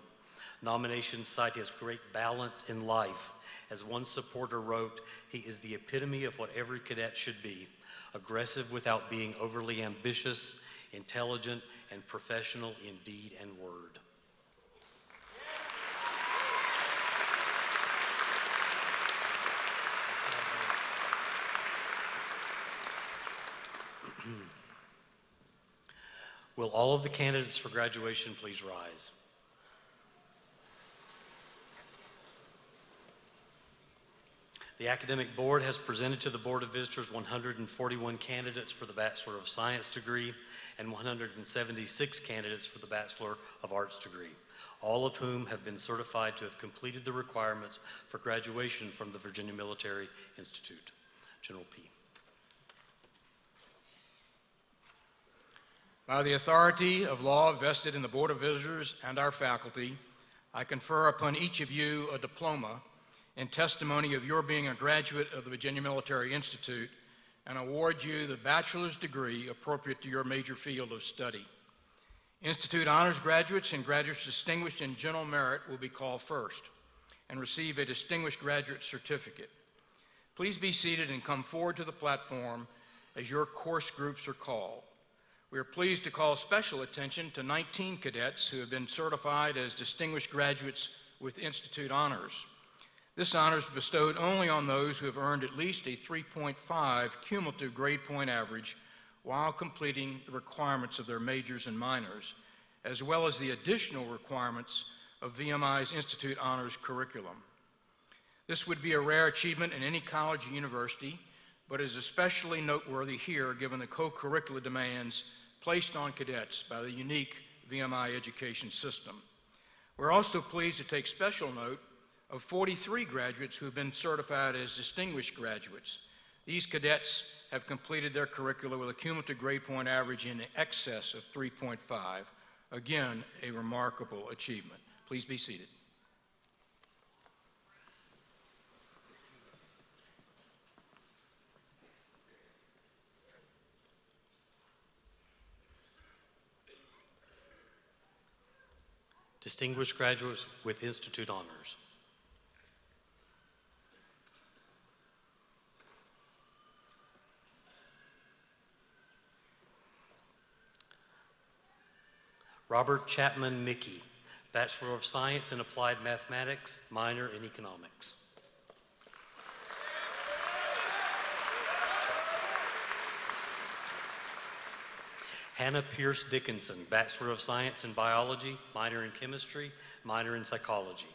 Nominations cite his great balance in life. As one supporter wrote, he is the epitome of what every cadet should be, aggressive without being overly ambitious, intelligent, and professional in deed and word. Will all of the candidates for graduation please rise? The Academic Board has presented to the Board of Visitors 141 candidates for the Bachelor of Science degree and 176 candidates for the Bachelor of Arts degree, all of whom have been certified to have completed the requirements for graduation from the Virginia Military Institute. General P. By the authority of law vested in the Board of Visitors and our faculty, I confer upon each of you a diploma in testimony of your being a graduate of the Virginia Military Institute and award you the bachelor's degree appropriate to your major field of study. Institute honors graduates and graduates distinguished in general merit will be called first and receive a distinguished graduate certificate. Please be seated and come forward to the platform as your course groups are called. We are pleased to call special attention to 19 cadets who have been certified as distinguished graduates with Institute honors. This honor is bestowed only on those who have earned at least a 3.5 cumulative grade point average while completing the requirements of their majors and minors, as well as the additional requirements of VMI's Institute honors curriculum. This would be a rare achievement in any college or university, but is especially noteworthy here given the co-curricular demands placed on cadets by the unique VMI education system. We're also pleased to take special note of 43 graduates who have been certified as distinguished graduates. These cadets have completed their curricula with a cumulative grade point average in excess of 3.5. Again, a remarkable achievement. Please be seated. Distinguished graduates with Institute honors. Robert Chapman Mickey, Bachelor of Science in Applied Mathematics, minor in Economics. Hannah Pierce Dickinson, Bachelor of Science in Biology, minor in Chemistry, minor in Psychology.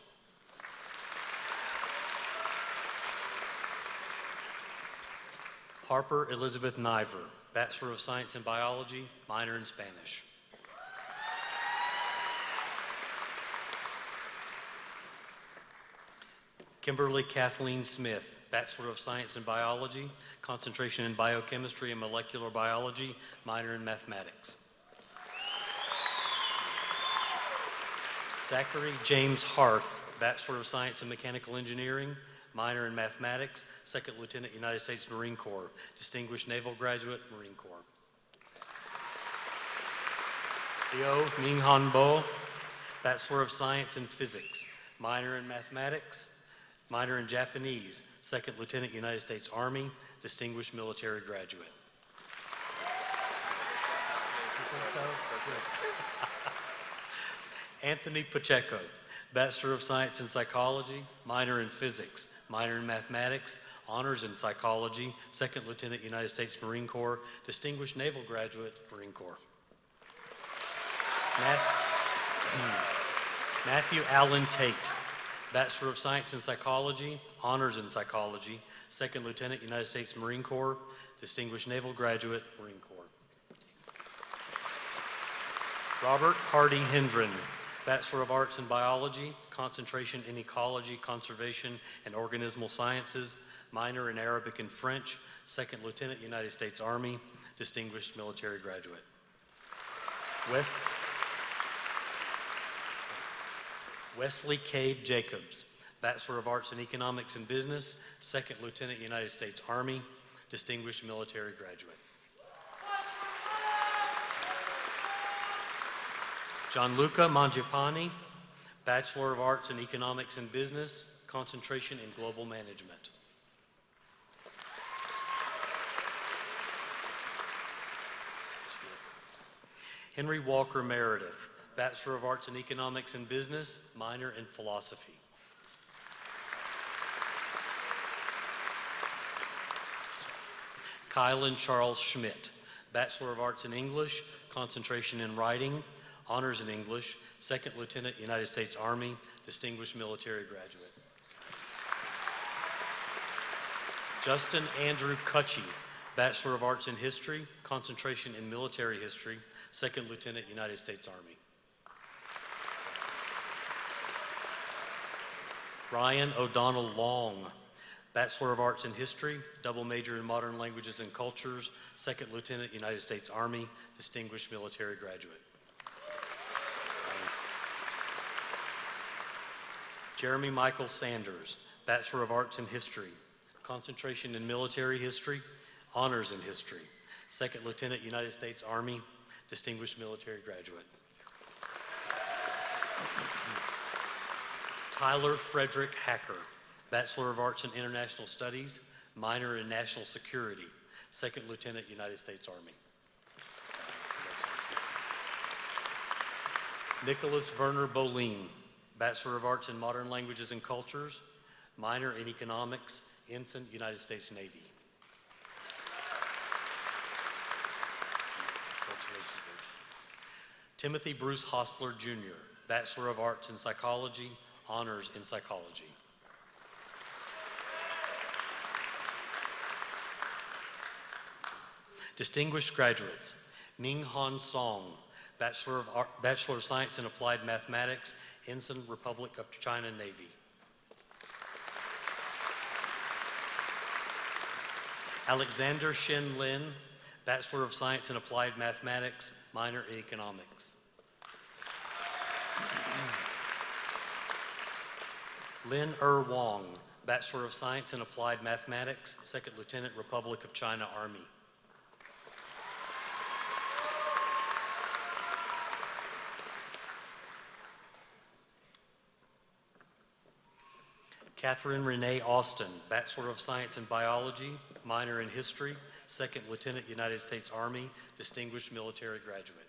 Harper Elizabeth Niver, Bachelor of Science in Biology, minor in Spanish. Kimberly Kathleen Smith, Bachelor of Science in Biology, concentration in Biochemistry and Molecular Biology, minor in Mathematics. Zachary James Harth, Bachelor of Science in Mechanical Engineering, minor in Mathematics, Second Lieutenant United States Marine Corps, distinguished naval graduate, Marine Corps. Leo Minghan Bo, Bachelor of Science in Physics, minor in Mathematics, minor in Japanese, Second Lieutenant United States Army, distinguished military graduate. Anthony Pacheco, Bachelor of Science in Psychology, minor in Physics, minor in Mathematics, honors in Psychology, Second Lieutenant United States Marine Corps, distinguished naval graduate, Marine Corps. Matthew Allen Tate, Bachelor of Science in Psychology, honors in Psychology, Second Lieutenant United States Marine Corps, distinguished naval graduate, Marine Corps. Robert Hardy Hendren, Bachelor of Arts in Biology, concentration in Ecology, Conservation, and Organismal Sciences, minor in Arabic and French, Second Lieutenant United States Army, distinguished military graduate. Wesley Cade Jacobs, Bachelor of Arts in Economics and Business, Second Lieutenant United States Army, distinguished military graduate. Gianluca Mangiapane, Bachelor of Arts in Economics and Business, concentration in Global Management. Henry Walker Meredith, Bachelor of Arts in Economics and Business, minor in Philosophy. Kylan Charles Schmidt, Bachelor of Arts in English, concentration in writing, honors in English, Second Lieutenant, United States Army, distinguished military graduate. Justin Andrew Cutchy, Bachelor of Arts in History, concentration in military history, Second Lieutenant, United States Army. Ryan O'Donnell Long, Bachelor of Arts in History, double major in Modern Languages and Cultures, Second Lieutenant, United States Army, distinguished military graduate. Jeremy Michael Sanders, Bachelor of Arts in History, concentration in military history, honors in history, Second Lieutenant, United States Army, distinguished military graduate. Tyler Frederick Hacker, Bachelor of Arts in International Studies, minor in National Security, Second Lieutenant, United States Army. Nicholas Werner Bolin, Bachelor of Arts in Modern Languages and Cultures, minor in Economics, Ensign, United States Navy. Timothy Bruce Hostler, Jr., Bachelor of Arts in Psychology, honors in Psychology. Distinguished graduates, Ming Han Song, Bachelor of Science in Applied Mathematics, Ensign, Republic of China Navy. Alexander Shen Lin, Bachelor of Science in Applied Mathematics, minor in Economics. Lin Wong, Bachelor of Science in Applied Mathematics, Second Lieutenant, Republic of China Army. Catherine Renee Austin, Bachelor of Science in Biology, minor in History, Second Lieutenant, United States Army, distinguished military graduate.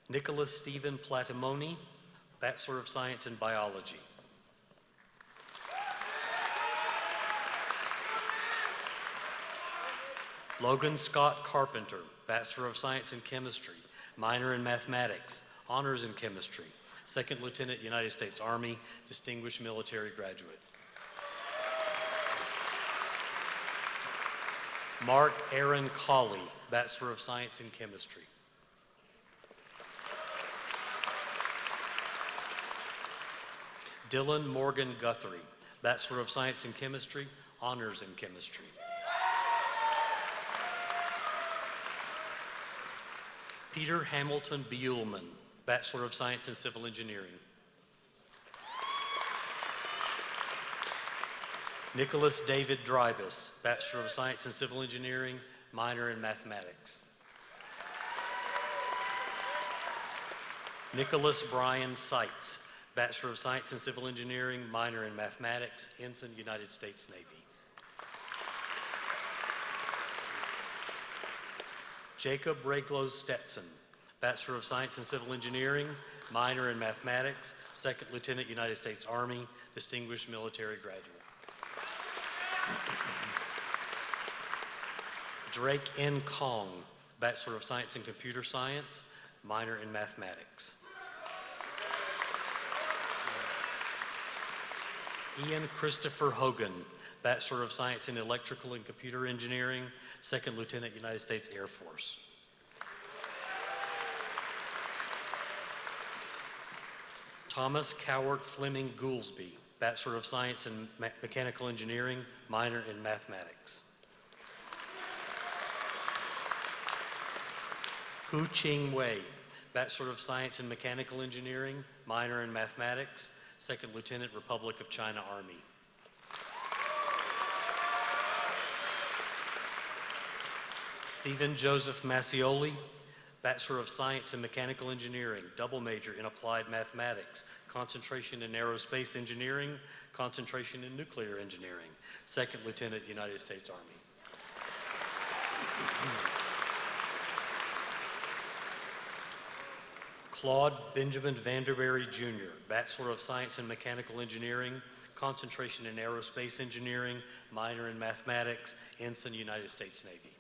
Nicholas Stephen Platimoni, Bachelor of Science in Biology. Logan Scott Carpenter, Bachelor of Science in Chemistry, minor in Mathematics, honors in Chemistry, Second Lieutenant, United States Army, distinguished military graduate. Mark Aaron Colley, Bachelor of Science in Chemistry. Dylan Morgan Guthrie, Bachelor of Science in Chemistry, honors in Chemistry. Peter Hamilton Buellman, Bachelor of Science in Civil Engineering. Nicholas David Drybus, Bachelor of Science in Civil Engineering, minor in Mathematics. Nicholas Brian Seitz, Bachelor of Science in Civil Engineering, minor in Mathematics, Ensign, United States Navy. Jacob Reglos Stetson, Bachelor of Science in Civil Engineering, minor in Mathematics, Second Lieutenant, United States Army, distinguished military graduate. Drake N. Kong, Bachelor of Science in Computer Science, minor in Mathematics. Ian Christopher Hogan, Bachelor of Science in Electrical and Computer Engineering, Second Lieutenant, United States Air Force. Thomas Cowart Fleming Goolsby, Bachelor of Science in Mechanical Engineering, minor in Mathematics. Hu Ching Wei, Bachelor of Science in Mechanical Engineering, minor in Mathematics, Second Lieutenant, Republic of China Army. Stephen Joseph Massioli, Bachelor of Science in Mechanical Engineering, double major in Applied Mathematics, concentration in Aerospace Engineering, concentration in Nuclear Engineering, Second Lieutenant, United States Army. Claude Benjamin Vanderberry, Jr., Bachelor of Science in Mechanical Engineering, concentration in aerospace engineering, minor in mathematics, ensign, United States Navy.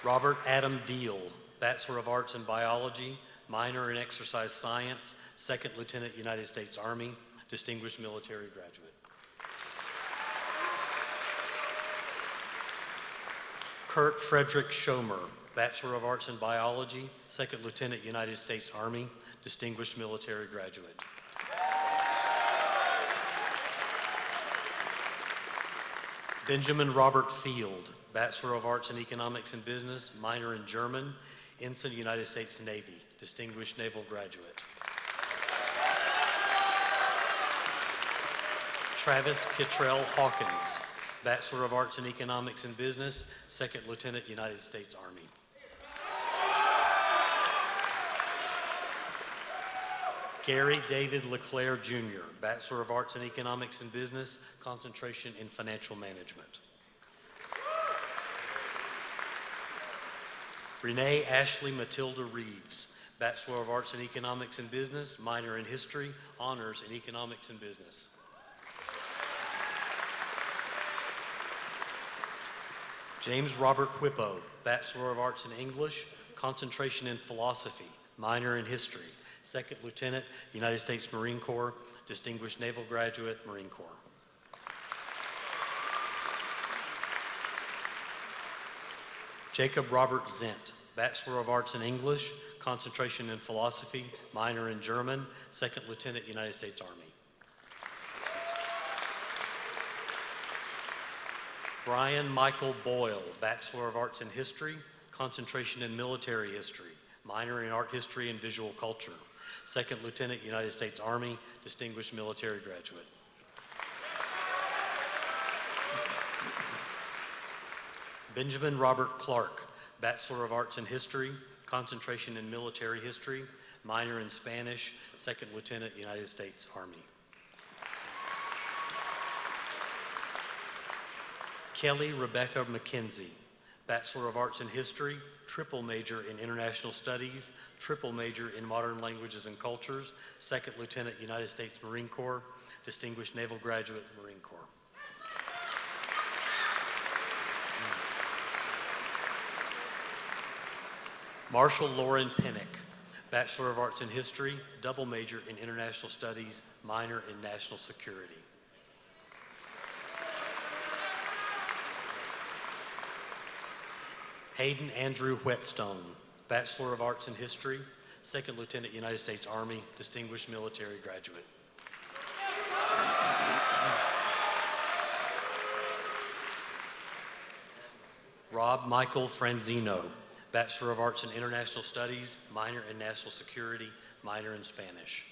Robert Adam Deal, Bachelor of Arts in Biology, minor in exercise science, second lieutenant, United States Army, distinguished military graduate. Kurt Frederick Schomer, Bachelor of Arts in Biology, second lieutenant, United States Army, distinguished military graduate. Benjamin Robert Field, Bachelor of Arts in Economics and Business, minor in German, ensign, United States Navy, distinguished naval graduate. Travis Kittrell Hawkins, Bachelor of Arts in Economics and Business, second lieutenant, United States Army. Gary David LeClaire Jr., Bachelor of Arts in Economics and Business, concentration in financial management. Renee Ashley Matilda Reeves, Bachelor of Arts in Economics and Business, minor in History, honors in Economics and Business. James Robert Whippo, Bachelor of Arts in English, concentration in Philosophy, minor in History, second lieutenant, United States Marine Corps, distinguished naval graduate, Marine Corps. Jacob Robert Zent, Bachelor of Arts in English, concentration in Philosophy, minor in German, second lieutenant, United States Army. Brian Michael Boyle, Bachelor of Arts in History, concentration in Military History, minor in Art History and Visual Culture, second lieutenant, United States Army, distinguished military graduate. Benjamin Robert Clark, Bachelor of Arts in History, concentration in Military History, minor in Spanish, second lieutenant, United States Army. Kelly Rebecca McKenzie, Bachelor of Arts in History, triple major in International Studies, triple major in Modern Languages and Cultures, second lieutenant, United States Marine Corps, distinguished naval graduate, Marine Corps. Marshall Lauren Pinnock, Bachelor of Arts in History, double major in International Studies, minor in National Security. Hayden Andrew Whetstone, Bachelor of Arts in History, second lieutenant, United States Army, distinguished military graduate. Rob Michael Franzino, Bachelor of Arts in International Studies, minor in National Security, minor in Spanish.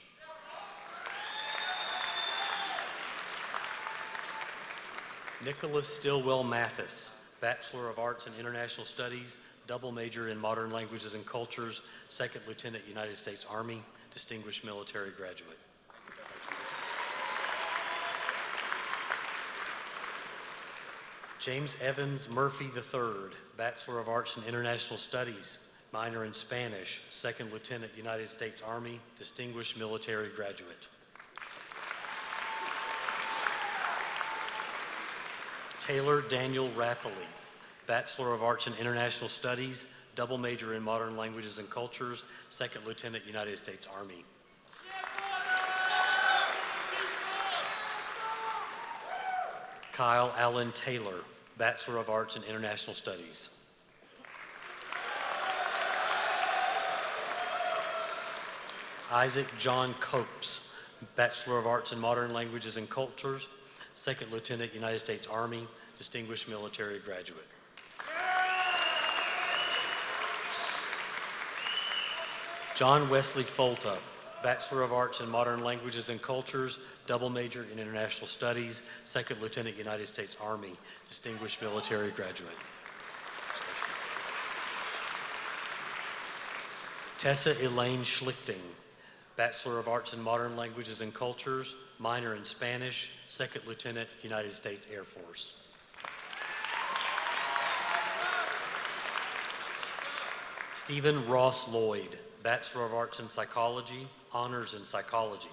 Nicholas Stillwell Mathis, Bachelor of Arts in International Studies, double major in Modern Languages and Cultures, second lieutenant, United States Army, distinguished military graduate. James Evans Murphy III, Bachelor of Arts in International Studies, minor in Spanish, second lieutenant, United States Army, distinguished military graduate. Taylor Daniel Rafferty, Bachelor of Arts in International Studies, double major in Modern Languages and Cultures, second lieutenant, United States Army. Kyle Allen Taylor, Bachelor of Arts in International Studies. Isaac John Copes, Bachelor of Arts in Modern Languages and Cultures, second lieutenant, United States Army, distinguished military graduate. John Wesley Folta, Bachelor of Arts in Modern Languages and Cultures, double major in International Studies, second lieutenant, United States Army, distinguished military graduate. Tessa Elaine Schlichting, Bachelor of Arts in Modern Languages and Cultures, minor in Spanish, second lieutenant, United States Air Force. Stephen Ross Lloyd, Bachelor of Arts in Psychology, Honors in Psychology,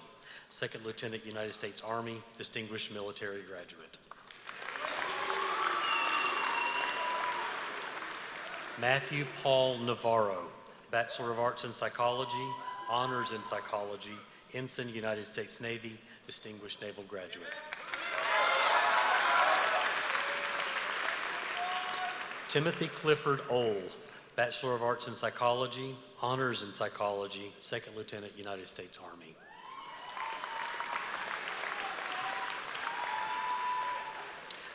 Second Lieutenant, United States Army, Distinguished Military Graduate. Matthew Paul Navarro, Bachelor of Arts in Psychology, Honors in Psychology, Ensign, United States Navy, Distinguished Naval Graduate. Timothy Clifford Ohl, Bachelor of Arts in Psychology, Honors in Psychology, Second Lieutenant, United States Army.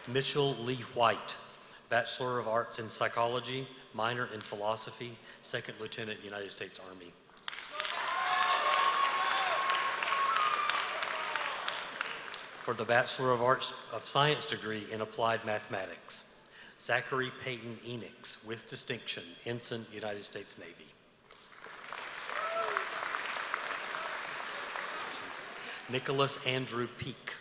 Mitchell Lee White, Bachelor of Arts in Psychology, minor in Philosophy, Second Lieutenant, United States Army. For the Bachelor of Arts of Science degree in Applied Mathematics, Zachary Peyton Enix, with distinction, Ensign, United States Navy. Nicholas Andrew Peak.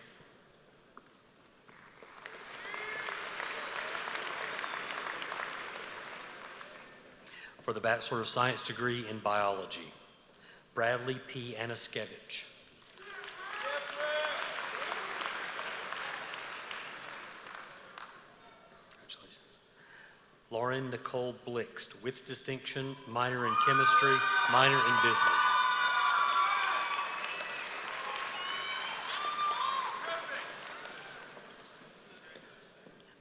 For the Bachelor of Science degree in Biology, Bradley P. Anaskevich. Congratulations. Lauren Nicole Blixt, with distinction, minor in chemistry, minor in business.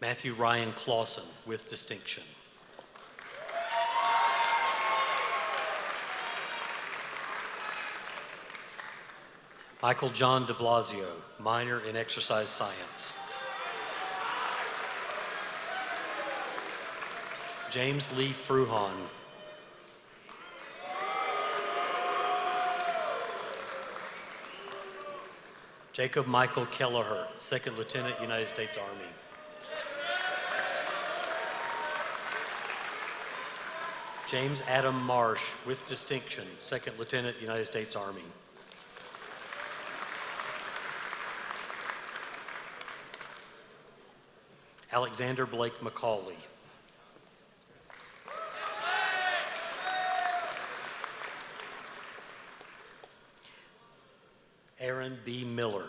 Matthew Ryan Clausen, with distinction. Michael John de Blasio, minor in exercise science. James Lee Fruhan. Jacob Michael Kelleher, Second Lieutenant, United States Army. James Adam Marsh, with distinction, Second Lieutenant, United States Army. Alexander Blake McCauley. Aaron B. Miller.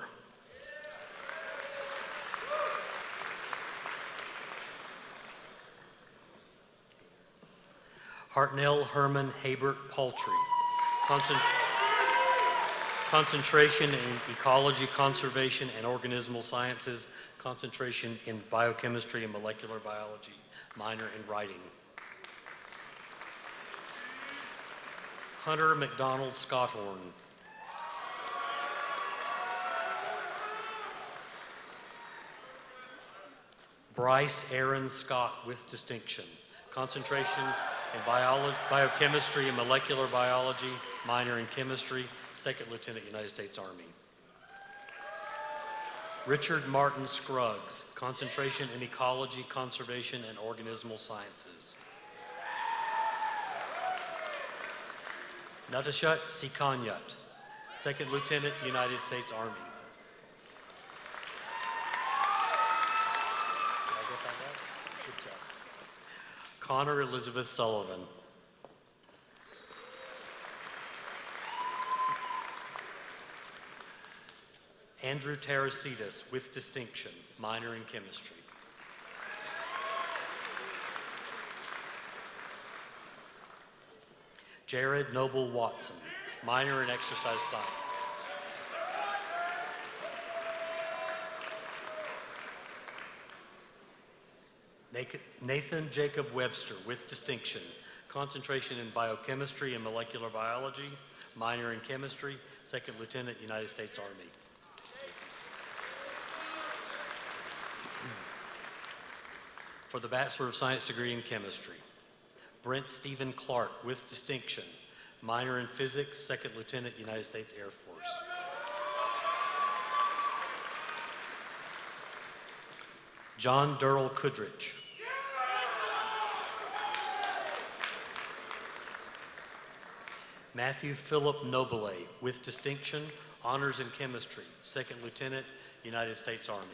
Hartnell Herman Habert Paltry. Concentration in Ecology, Conservation, and Organismal Sciences. Concentration in Biochemistry and Molecular Biology. Minor in Writing. Hunter McDonald Scotthorn. Bryce Aaron Scott, with distinction. Concentration in Biochemistry and Molecular Biology, minor in Chemistry, Second Lieutenant, United States Army. Richard Martin Scruggs, concentration in Ecology, Conservation, and Organismal Sciences. Natashut Sikanyat, Second Lieutenant, United States Army. Did I get that right? Good job. Connor Elizabeth Sullivan. Andrew Tarasidas, with distinction, minor in chemistry. Jared Noble Watson, minor in exercise science. Nathan Jacob Webster, with distinction, concentration in Biochemistry and Molecular Biology, minor in Chemistry, Second Lieutenant, United States Army. For the Bachelor of Science degree in Chemistry, Brent Stephen Clark, with distinction, minor in Physics, Second Lieutenant, United States Air Force. John Durrell Kudrich. Matthew Philip Nobile, with distinction, honors in chemistry, Second Lieutenant, United States Army.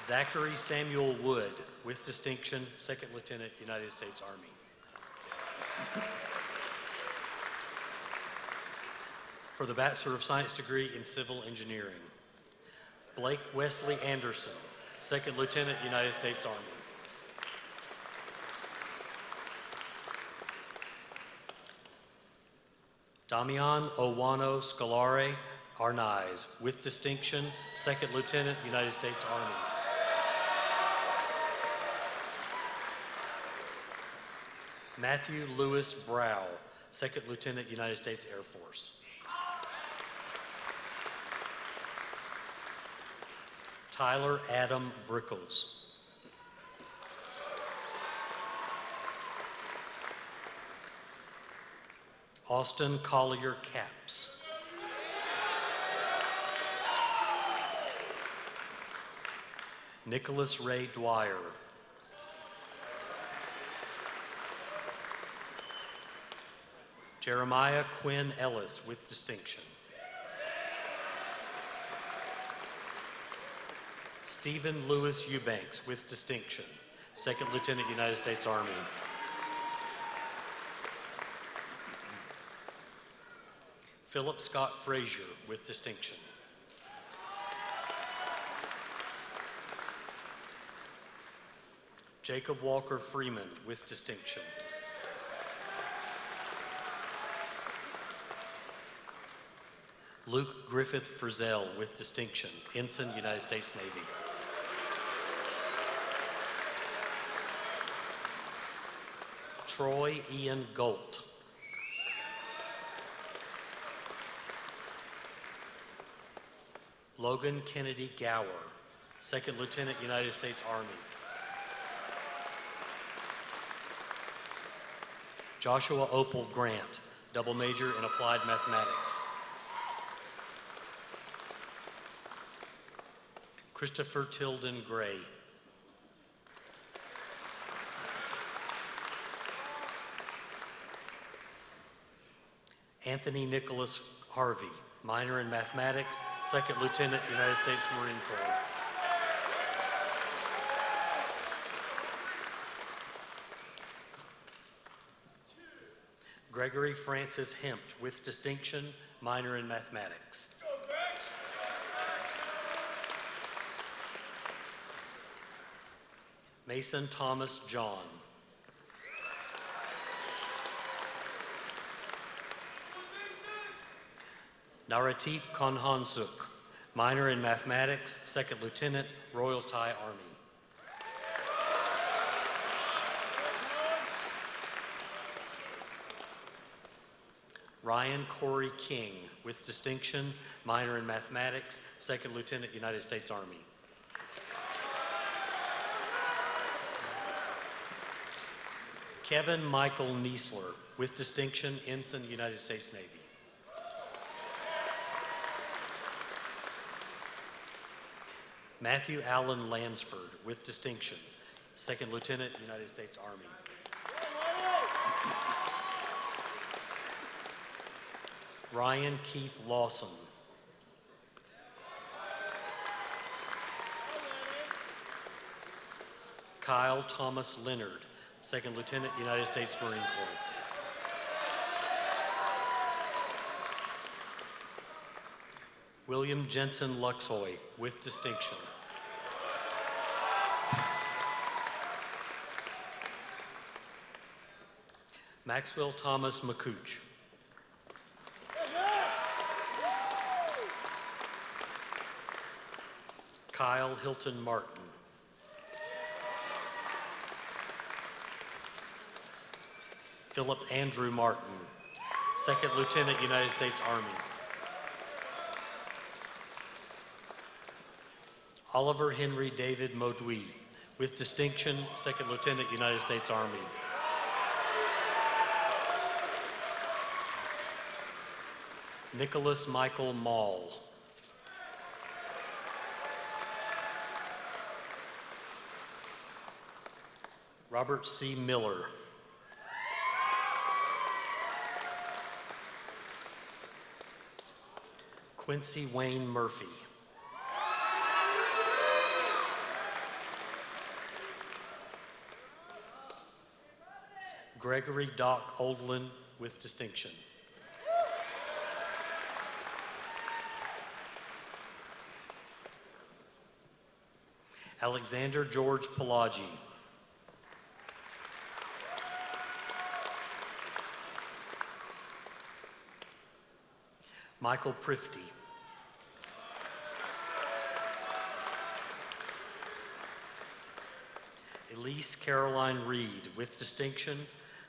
Zachary Samuel Wood, with distinction, Second Lieutenant, United States Army. For the Bachelor of Science degree in Civil Engineering, Blake Wesley Anderson, Second Lieutenant, United States Army. Damian Owano Scalare Arnaiz, with distinction, Second Lieutenant, United States Army. Matthew Lewis Brow, Second Lieutenant, United States Air Force. Tyler Adam Brickles. Austin Collier Capps. Nicholas Ray Dwyer. Jeremiah Quinn Ellis, with distinction. Stephen Lewis Eubanks, with distinction, Second Lieutenant, United States Army. Philip Scott Frazier, with distinction. Jacob Walker Freeman, with distinction. Luke Griffith Frizzell, with distinction, Ensign, United States Navy. Troy Ian Golt. Logan Kennedy Gower, Second Lieutenant, United States Army. Joshua Opal Grant, double major in applied mathematics. Christopher Tilden Gray. Anthony Nicholas Harvey, minor in mathematics, Second Lieutenant, United States Marine Corps. Gregory Francis Hempt, with distinction, minor in mathematics. Mason Thomas John. Narateep Kanhansuk, minor in mathematics, Second Lieutenant, Royal Thai Army. Ryan Corey King, with distinction, minor in mathematics, Second Lieutenant, United States Army. Kevin Michael Niesler, with distinction, Ensign, United States Navy. Matthew Allen Lansford, with distinction, Second Lieutenant, United States Army. Ryan Keith Lawson. Kyle Thomas Leonard, Second Lieutenant, United States Marine Corps. William Jensen Luxhoy, with distinction. Maxwell Thomas McCooch. Kyle Hilton Martin. Philip Andrew Martin, Second Lieutenant, United States Army. Oliver Henry David Modui, with distinction, Second Lieutenant, United States Army. Nicholas Michael Mall. Robert C. Miller. Quincy Wayne Murphy. Gregory Doc Oldland with distinction. Alexander George Pelagi. Michael Prifty. Elise Caroline Reed with distinction,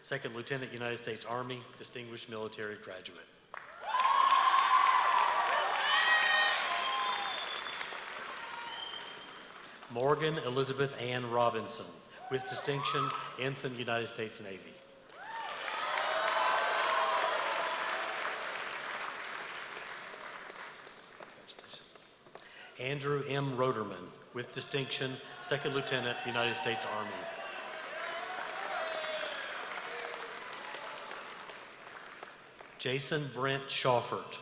Second Lieutenant, United States Army, Distinguished Military Graduate. Morgan Elizabeth Ann Robinson with distinction, Ensign, United States Navy. Andrew M. Roderman with distinction, Second Lieutenant, United States Army. Jason Brent Schaufert.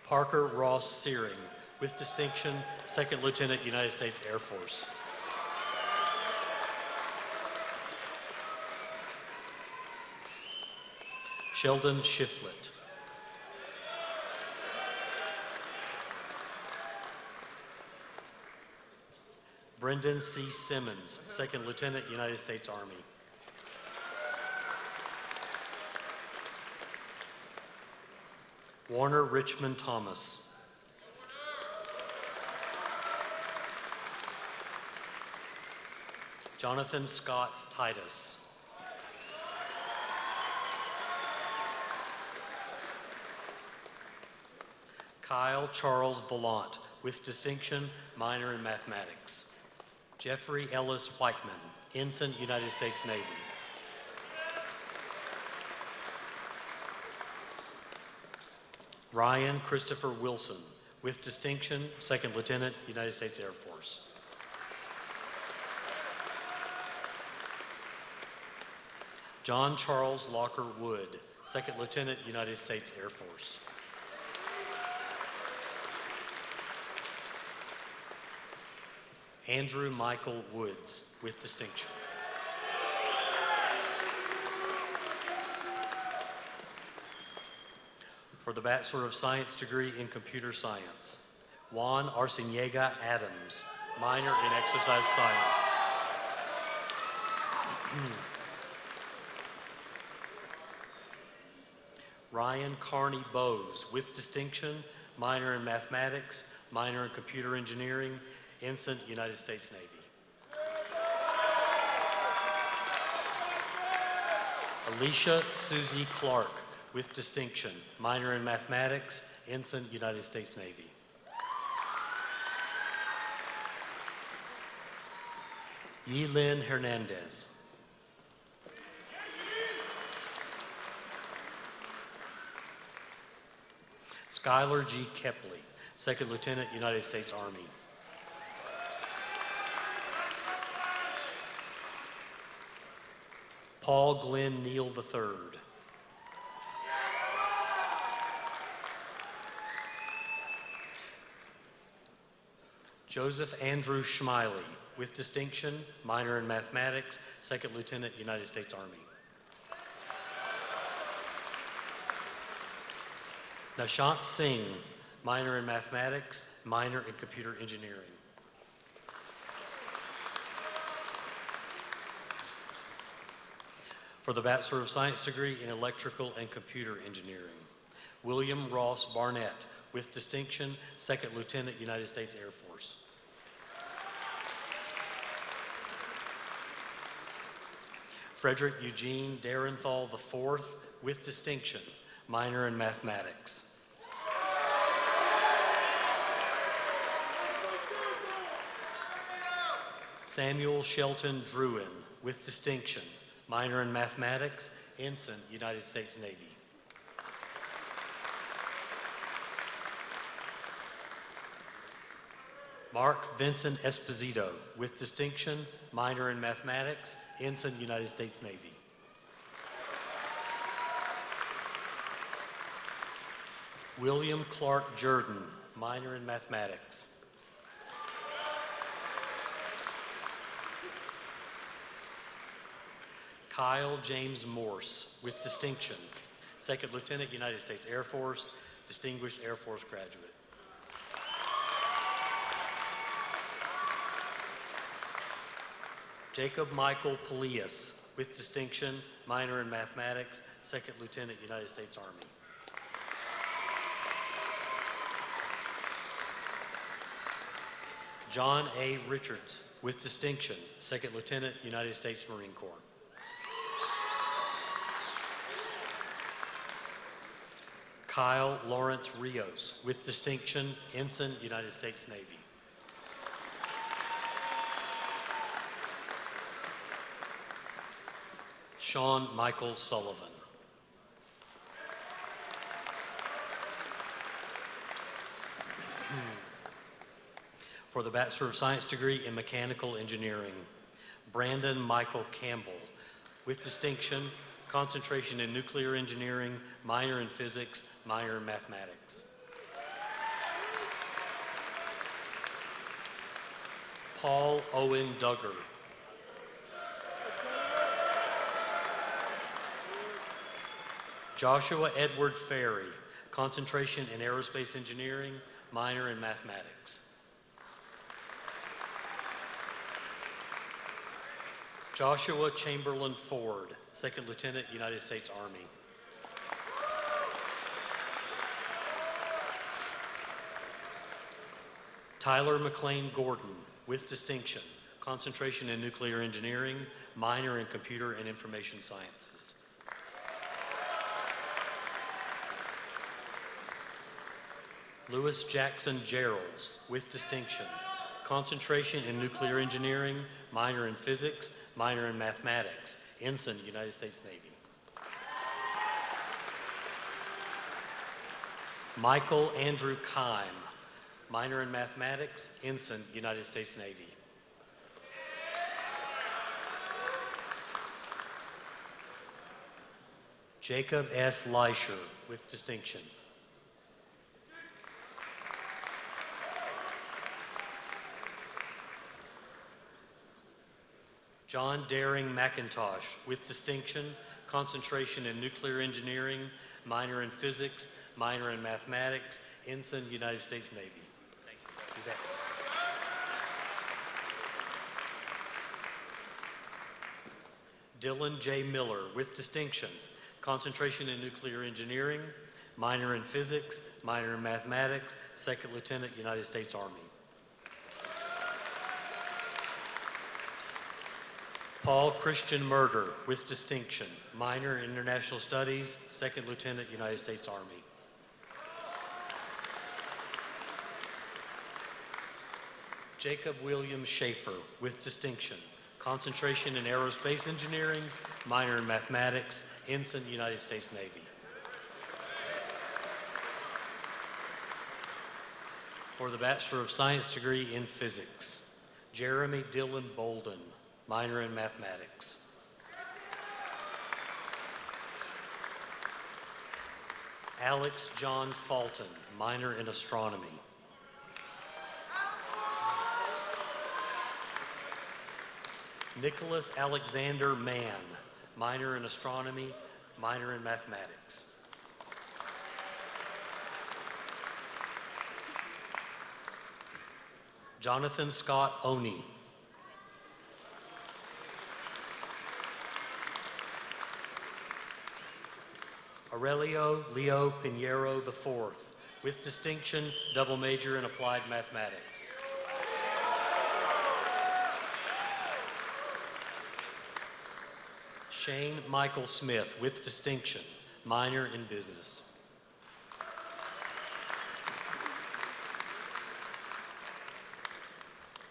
Parker Ross Searing with distinction, Second Lieutenant, United States Air Force. Sheldon Shiflett. Brendan C. Simmons, Second Lieutenant, United States Army. Warner Richmond Thomas. Jonathan Scott Titus. Kyle Charles Volant with distinction, minor in mathematics. Jeffrey Ellis Whiteman, Ensign, United States Navy. Ryan Christopher Wilson with distinction, Second Lieutenant, United States Air Force. John Charles Locker Wood, Second Lieutenant, United States Air Force. Andrew Michael Woods with distinction. For the Bachelor of Science degree in Computer Science, Juan Arciniega Adams, minor in Exercise Science. Ryan Carney Bowes with distinction, minor in Mathematics, minor in Computer Engineering, Ensign, United States Navy. Alicia Susie Clark with distinction, minor in Mathematics, Ensign, United States Navy. Yilin Hernandez. Skylar G. Kepley, Second Lieutenant, United States Army. Paul Glenn Neal III. Joseph Andrew Schmiley, with distinction, minor in mathematics, Second Lieutenant, United States Army. Nashant Singh, minor in mathematics, minor in computer engineering. For the Bachelor of Science degree in Electrical and Computer Engineering, William Ross Barnett, with distinction, Second Lieutenant, United States Air Force. Frederick Eugene Darenthal IV, with distinction, minor in mathematics. Samuel Shelton Druin, with distinction, minor in mathematics, Ensign, United States Navy. Mark Vincent Esposito, with distinction, minor in mathematics, Ensign, United States Navy. William Clark Jordan, minor in mathematics. Kyle James Morse, with distinction, Second Lieutenant, United States Air Force, Distinguished Air Force graduate. Jacob Michael Polias, with distinction, minor in mathematics, Second Lieutenant, United States Army. John A. Richards, with distinction, Second Lieutenant, United States Marine Corps. Kyle Lawrence Rios, with distinction, Ensign, United States Navy. Sean Michael Sullivan. For the Bachelor of Science degree in Mechanical Engineering, Brandon Michael Campbell, with distinction, concentration in Nuclear Engineering, minor in Physics, minor in Mathematics. Paul Owen Duggar. Joshua Edward Ferry, concentration in Aerospace Engineering, minor in Mathematics. Joshua Chamberlain Ford, Second Lieutenant, United States Army. Tyler McLean Gordon, with distinction, concentration in Nuclear Engineering, minor in Computer and Information Sciences. Lewis Jackson Geralds, with distinction, concentration in Nuclear Engineering, minor in Physics, minor in Mathematics, Ensign, United States Navy. Michael Andrew Kime, minor in Mathematics, Ensign, United States Navy. Jacob S. Leischer, with distinction. John Daring McIntosh, with distinction, concentration in Nuclear Engineering, minor in Physics, minor in Mathematics, Ensign, United States Navy. Thank you, sir. You bet. Dylan J. Miller, with distinction, concentration in Nuclear Engineering, minor in Physics, minor in Mathematics, Second Lieutenant, United States Army. Paul Christian Murder, with distinction, minor in International Studies, Second Lieutenant, United States Army. Jacob William Schaefer, with distinction, concentration in Aerospace Engineering, minor in Mathematics, Ensign, United States Navy. For the Bachelor of Science degree in Physics, Jeremy Dylan Bolden, minor in Mathematics. Alex John Fulton, minor in Astronomy. Nicholas Alexander Mann, minor in Astronomy, minor in Mathematics. Jonathan Scott Oney. Aurelio Leo Pinheiro IV, with distinction, double major in Applied Mathematics. Shane Michael Smith, with distinction, minor in Business.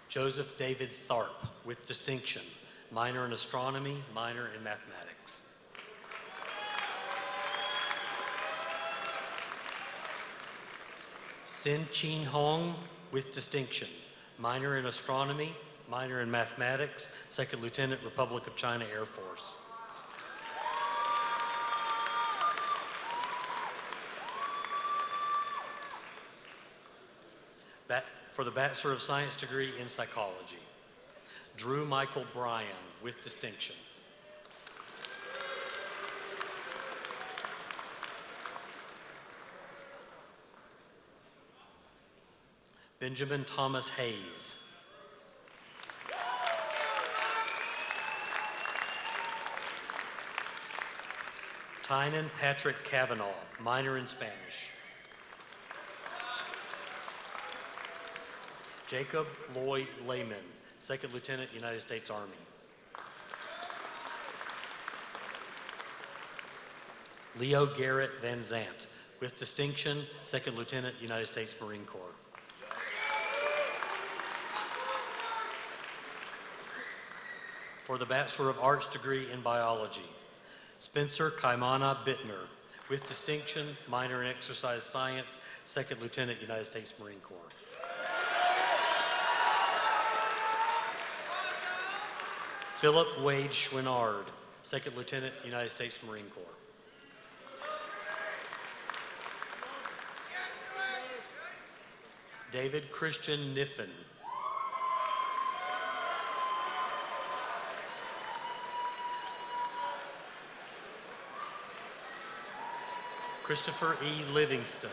Joseph David Tharp, with distinction, minor in Astronomy, minor in Mathematics. Sin Chin Hong, with distinction, minor in Astronomy, minor in Mathematics, Second Lieutenant, Republic of China Air Force. For the Bachelor of Science degree in Psychology, Drew Michael Bryan, with distinction. Benjamin Thomas Hayes. Tynan Patrick Kavanaugh, minor in Spanish. Jacob Lloyd Lehman, Second Lieutenant, United States Army. Leo Garrett Van Zant, with distinction, Second Lieutenant, United States Marine Corps. For the Bachelor of Arts degree in Biology, Spencer Kaimana Bittner, with distinction, minor in Exercise Science, Second Lieutenant, United States Marine Corps. Philip Wade Schwinnard, Second Lieutenant, United States Marine Corps. David Christian Niffen. Christopher E. Livingston.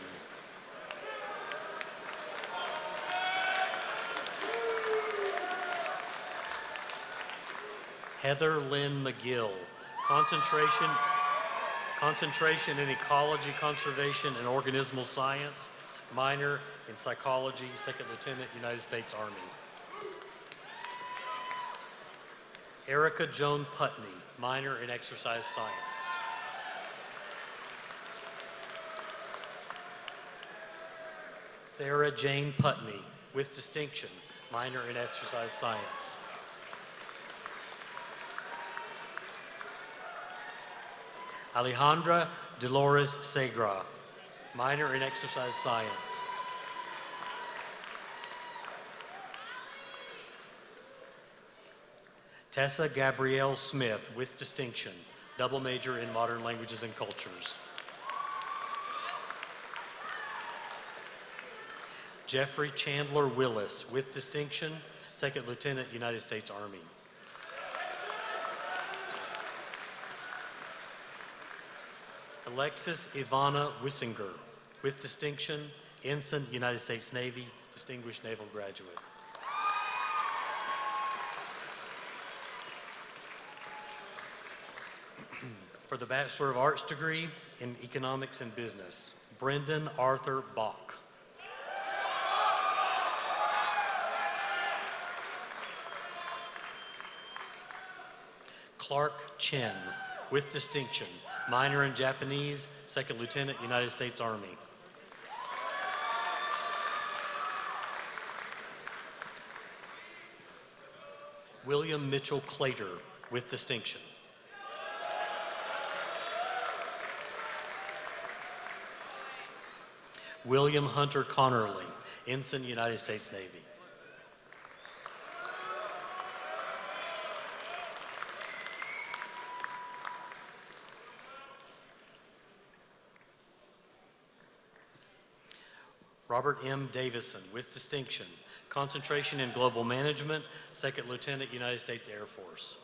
Heather Lynn McGill, concentration in ecology, conservation, and organismal science, minor in psychology, Second Lieutenant, United States Army. Erica Joan Putney, minor in exercise science. Sarah Jane Putney, with distinction, minor in exercise science. Alejandra Dolores Segra, minor in exercise science. Tessa Gabrielle Smith, with distinction, double major in modern languages and cultures. Jeffrey Chandler Willis, with distinction, Second Lieutenant, United States Army. Alexis Ivana Wissinger, with distinction, Ensign, United States Navy, Distinguished Naval Graduate. For the Bachelor of Arts degree in Economics and Business, Brendan Arthur Bach. Clark Chen, with distinction, minor in Japanese, Second Lieutenant, United States Army. William Mitchell Clater, with distinction. William Hunter Connerly, Ensign, United States Navy. Robert M. Davison, with distinction, concentration in global management, Second Lieutenant, United States Air Force.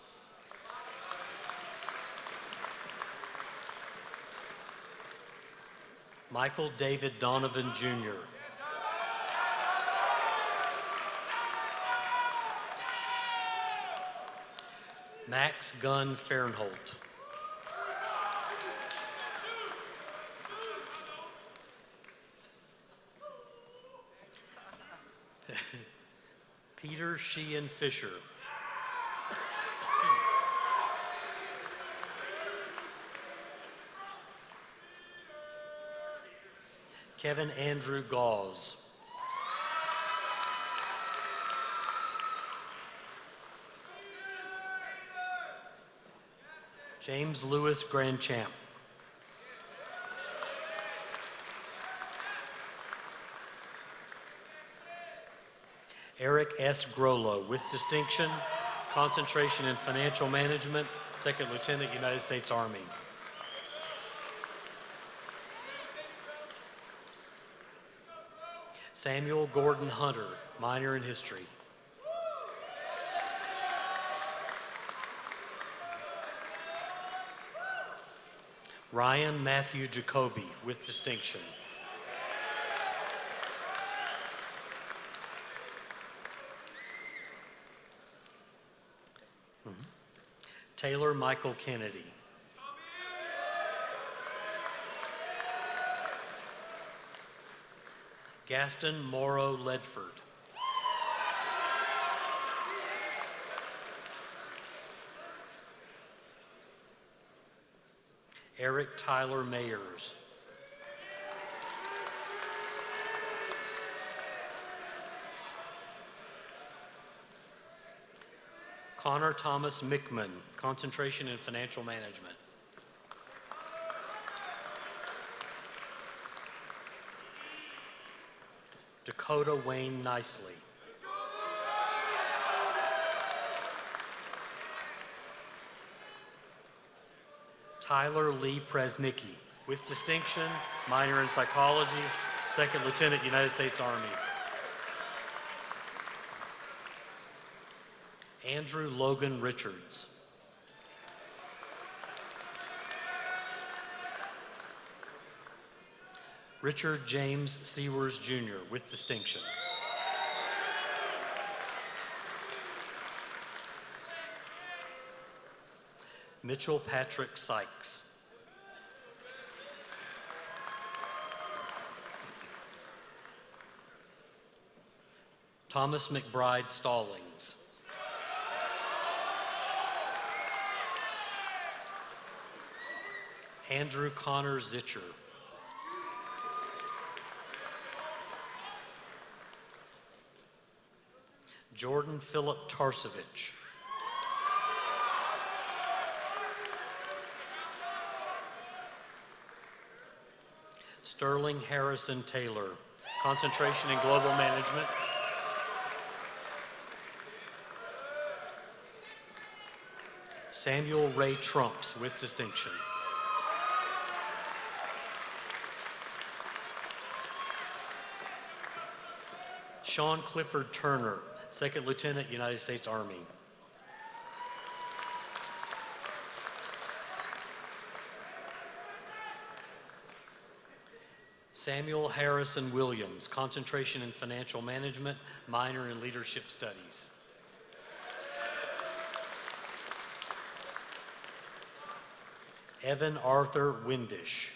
Michael David Donovan, Jr. Max Gunn Fernholt. Peter Sheehan Fisher. Kevin Andrew Gauze. James Lewis Grandchamp. Eric S. Grollo, with distinction, concentration in financial management, Second Lieutenant, United States Army. Samuel Gordon Hunter, minor in history. Ryan Matthew Jacoby, with distinction. Taylor Michael Kennedy. Gaston Morrow Ledford. Eric Tyler Mayers. Connor Thomas Mickman, concentration in financial management. Dakota Wayne Nicely. Tyler Lee Presnicki, with distinction, minor in psychology, second lieutenant, United States Army. Andrew Logan Richards. Richard James Sewers Jr., with distinction. Mitchell Patrick Sykes. Thomas McBride Stallings. Andrew Connor Zitcher. Jordan Philip Tarsevich. Sterling Harrison Taylor, concentration in global management. Samuel Ray Trumps, with distinction. Sean Clifford Turner, second lieutenant, United States Army. Samuel Harrison Williams, concentration in financial management, minor in leadership studies. Evan Arthur Windish.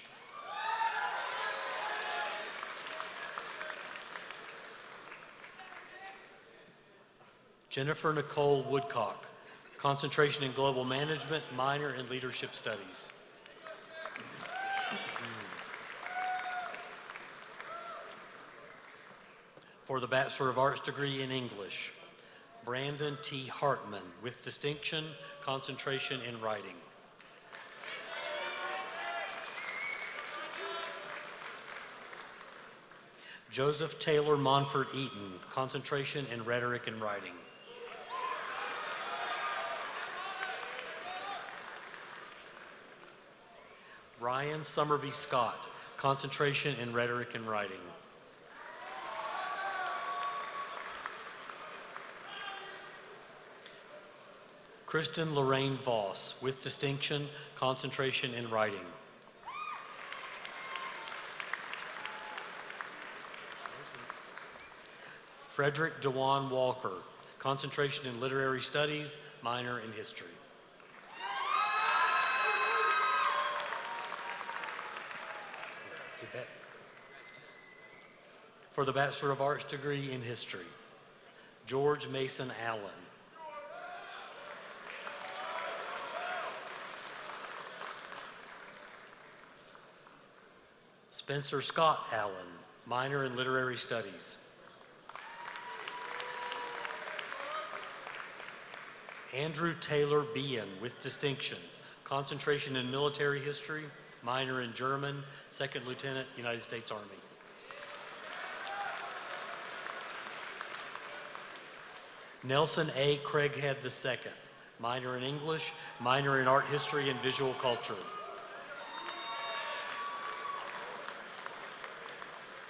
Jennifer Nicole Woodcock, concentration in global management, minor in leadership studies. For the Bachelor of Arts degree in English, Brandon T. Hartman, with distinction, concentration in writing. Joseph Taylor Monfort Eaton, concentration in rhetoric and writing. Ryan Summerby Scott, concentration in rhetoric and writing. Kristen Lorraine Voss, with distinction, concentration in writing. Frederick DeJuan Walker, concentration in literary studies, minor in history. You bet. For the Bachelor of Arts degree in history, George Mason Allen. Spencer Scott Allen, minor in literary studies. Andrew Taylor Bean, with distinction, concentration in military history, minor in German, second lieutenant, United States Army. Nelson A. Craighead II, minor in English, minor in art history and visual culture.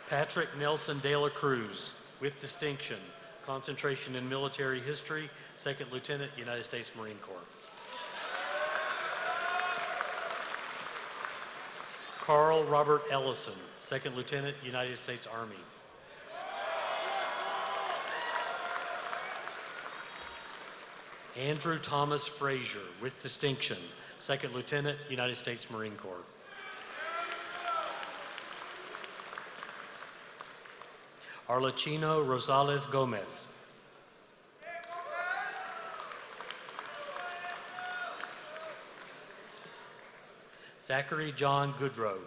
Patrick Nelson De La Cruz, with distinction, concentration in military history, second lieutenant, United States Marine Corps. Carl Robert Ellison, second lieutenant, United States Army. Andrew Thomas Frazier, with distinction, Second Lieutenant, United States Marine Corps. Arlecchino Rosales Gomez. Zachary John Goodrow.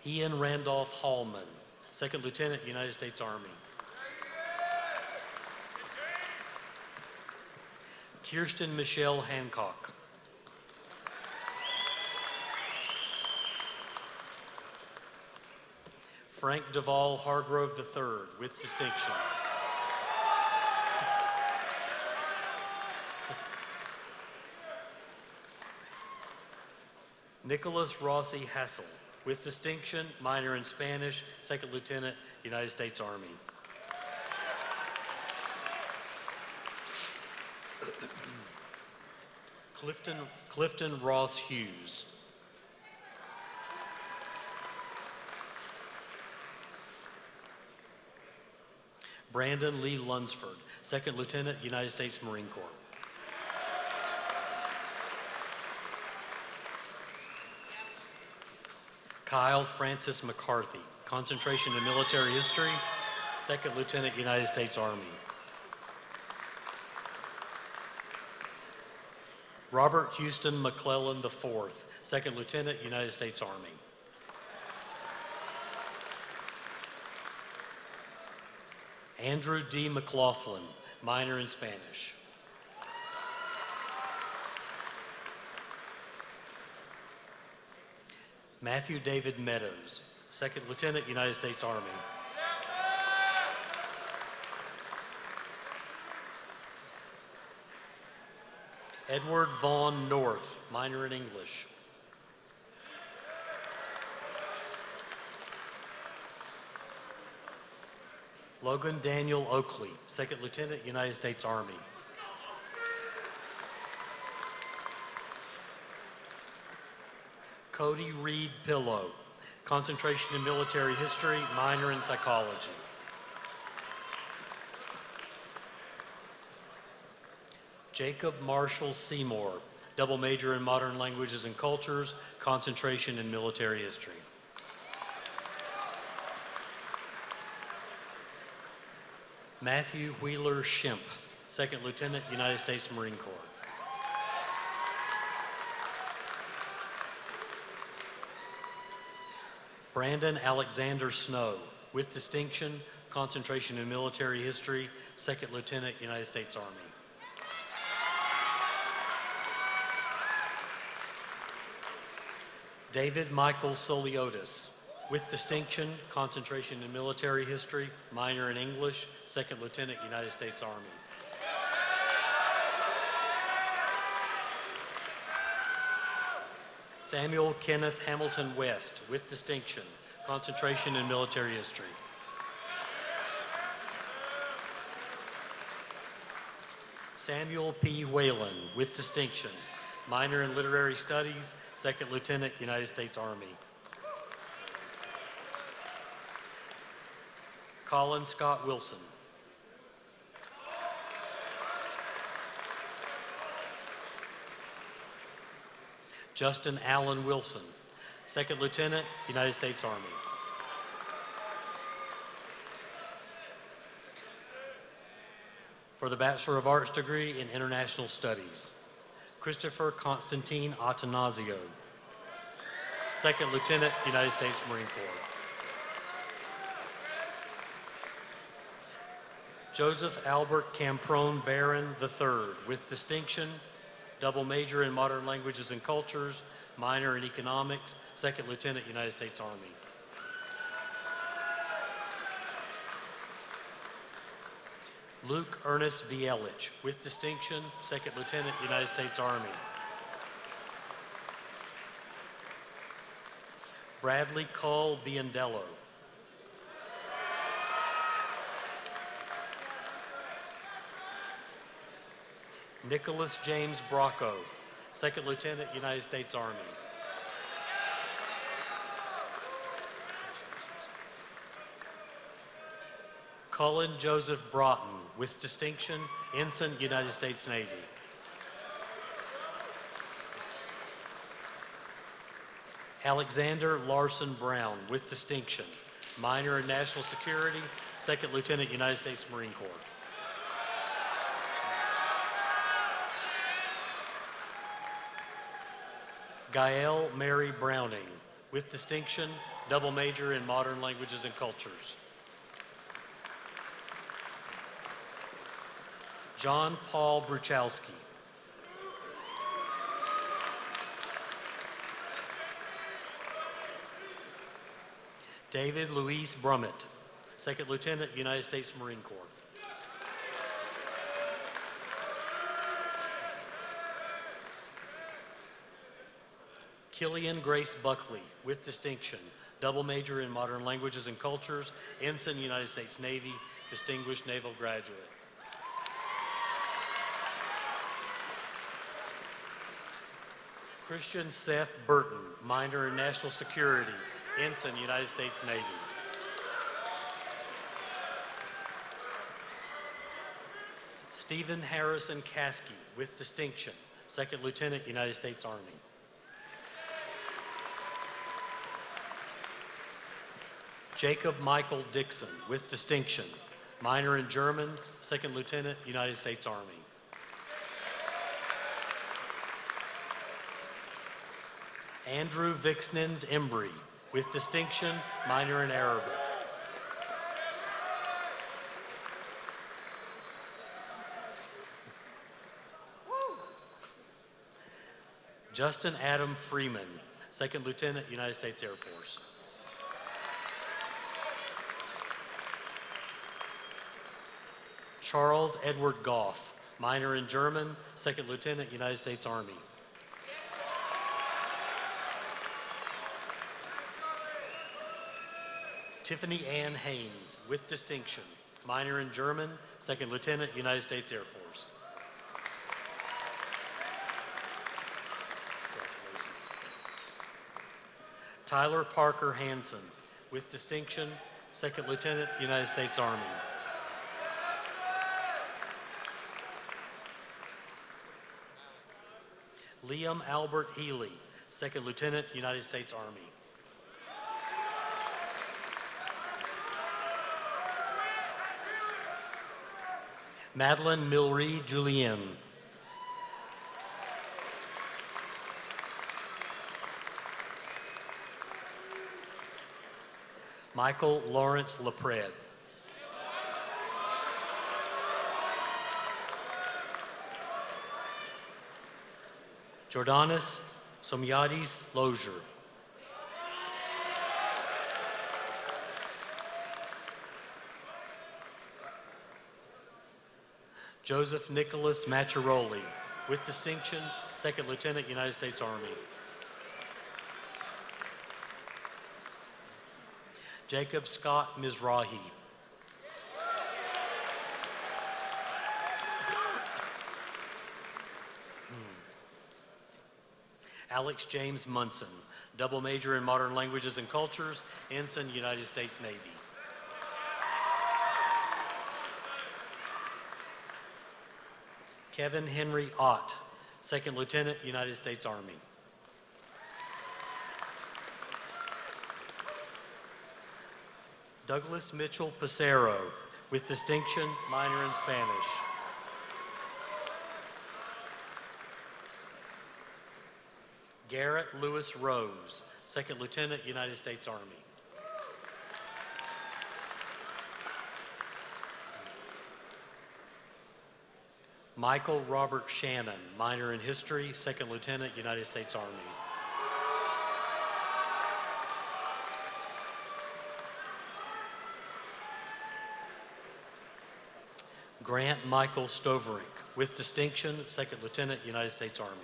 Ian Randolph Hallman, Second Lieutenant, United States Army. Kirsten Michelle Hancock. Frank Duvall Hargrove III, with distinction. Nicholas Rossi Hassel, with distinction, minor in Spanish, Second Lieutenant, United States Army. Clifton Ross Hughes. Brandon Lee Lunsford, Second Lieutenant, United States Marine Corps. Kyle Francis McCarthy, concentration in military history, Second Lieutenant, United States Army. Robert Houston McClellan IV, Second Lieutenant, United States Army. Andrew D. McLaughlin, minor in Spanish. Matthew David Meadows, Second Lieutenant, United States Army. Edward Vaughn North, minor in English. Logan Daniel Oakley, Second Lieutenant, United States Army. Cody Reed Pillow, concentration in military history, minor in psychology. Jacob Marshall Seymour, double major in modern languages and cultures, concentration in military history. Matthew Wheeler Shemp, Second Lieutenant, United States Marine Corps. Brandon Alexander Snow, with distinction, concentration in military history, Second Lieutenant, United States Army. David Michael Soliotis, with distinction, concentration in military history, minor in English, Second Lieutenant, United States Army. Samuel Kenneth Hamilton West, with distinction, concentration in military history. Samuel P. Whalen, with distinction, minor in literary studies, Second Lieutenant, United States Army. Colin Scott Wilson. Justin Allen Wilson, Second Lieutenant, United States Army. For the Bachelor of Arts degree in International Studies, Christopher Constantine Atanasio, Second Lieutenant, United States Marine Corps. Joseph Albert Camprone Barron III, with distinction, double major in modern languages and cultures, minor in economics, Second Lieutenant, United States Army. Luke Ernest Bielich, with distinction, Second Lieutenant, United States Army. Bradley Cull Biandello. Nicholas James Bracco, Second Lieutenant, United States Army. Cullen Joseph Broughton, with distinction, Ensign, United States Navy. Alexander Larson Brown, with distinction, minor in national security, Second Lieutenant, United States Marine Corps. Gael Mary Browning, with distinction, double major in modern languages and cultures. John Paul Bruchowski. David Luis Brummett, Second Lieutenant, United States Marine Corps. Killian Grace Buckley, with distinction, double major in modern languages and cultures, Ensign, United States Navy, distinguished naval graduate. Christian Seth Burton, minor in national security, Ensign, United States Navy. Stephen Harrison Caskey, with distinction, Second Lieutenant, United States Army. Jacob Michael Dixon, with distinction, minor in German, Second Lieutenant, United States Army. Andrew Vixnens Embry, with distinction, minor in Arabic. Justin Adam Freeman, Second Lieutenant, United States Air Force. Charles Edward Goff, minor in German, Second Lieutenant, United States Army. Tiffany Ann Haynes, with distinction, minor in German, Second Lieutenant, United States Air Force. Congratulations. Tyler Parker Hansen, with distinction, Second Lieutenant, United States Army. Liam Albert Healy, Second Lieutenant, United States Army. Madeline Milry Julien. Michael Lawrence Lapred. Jordanis Somyadis Lozier. Joseph Nicholas Macharoli, with distinction, Second Lieutenant, United States Army. Jacob Scott Mizrahi. Alex James Munson, double major in modern languages and cultures, Ensign, United States Navy. Kevin Henry Ott, Second Lieutenant, United States Army. Douglas Mitchell Pissarro, with distinction, minor in Spanish. Garrett Lewis Rose, Second Lieutenant, United States Army. Michael Robert Shannon, minor in history, Second Lieutenant, United States Army. Grant Michael Stoverink, with distinction, Second Lieutenant, United States Army.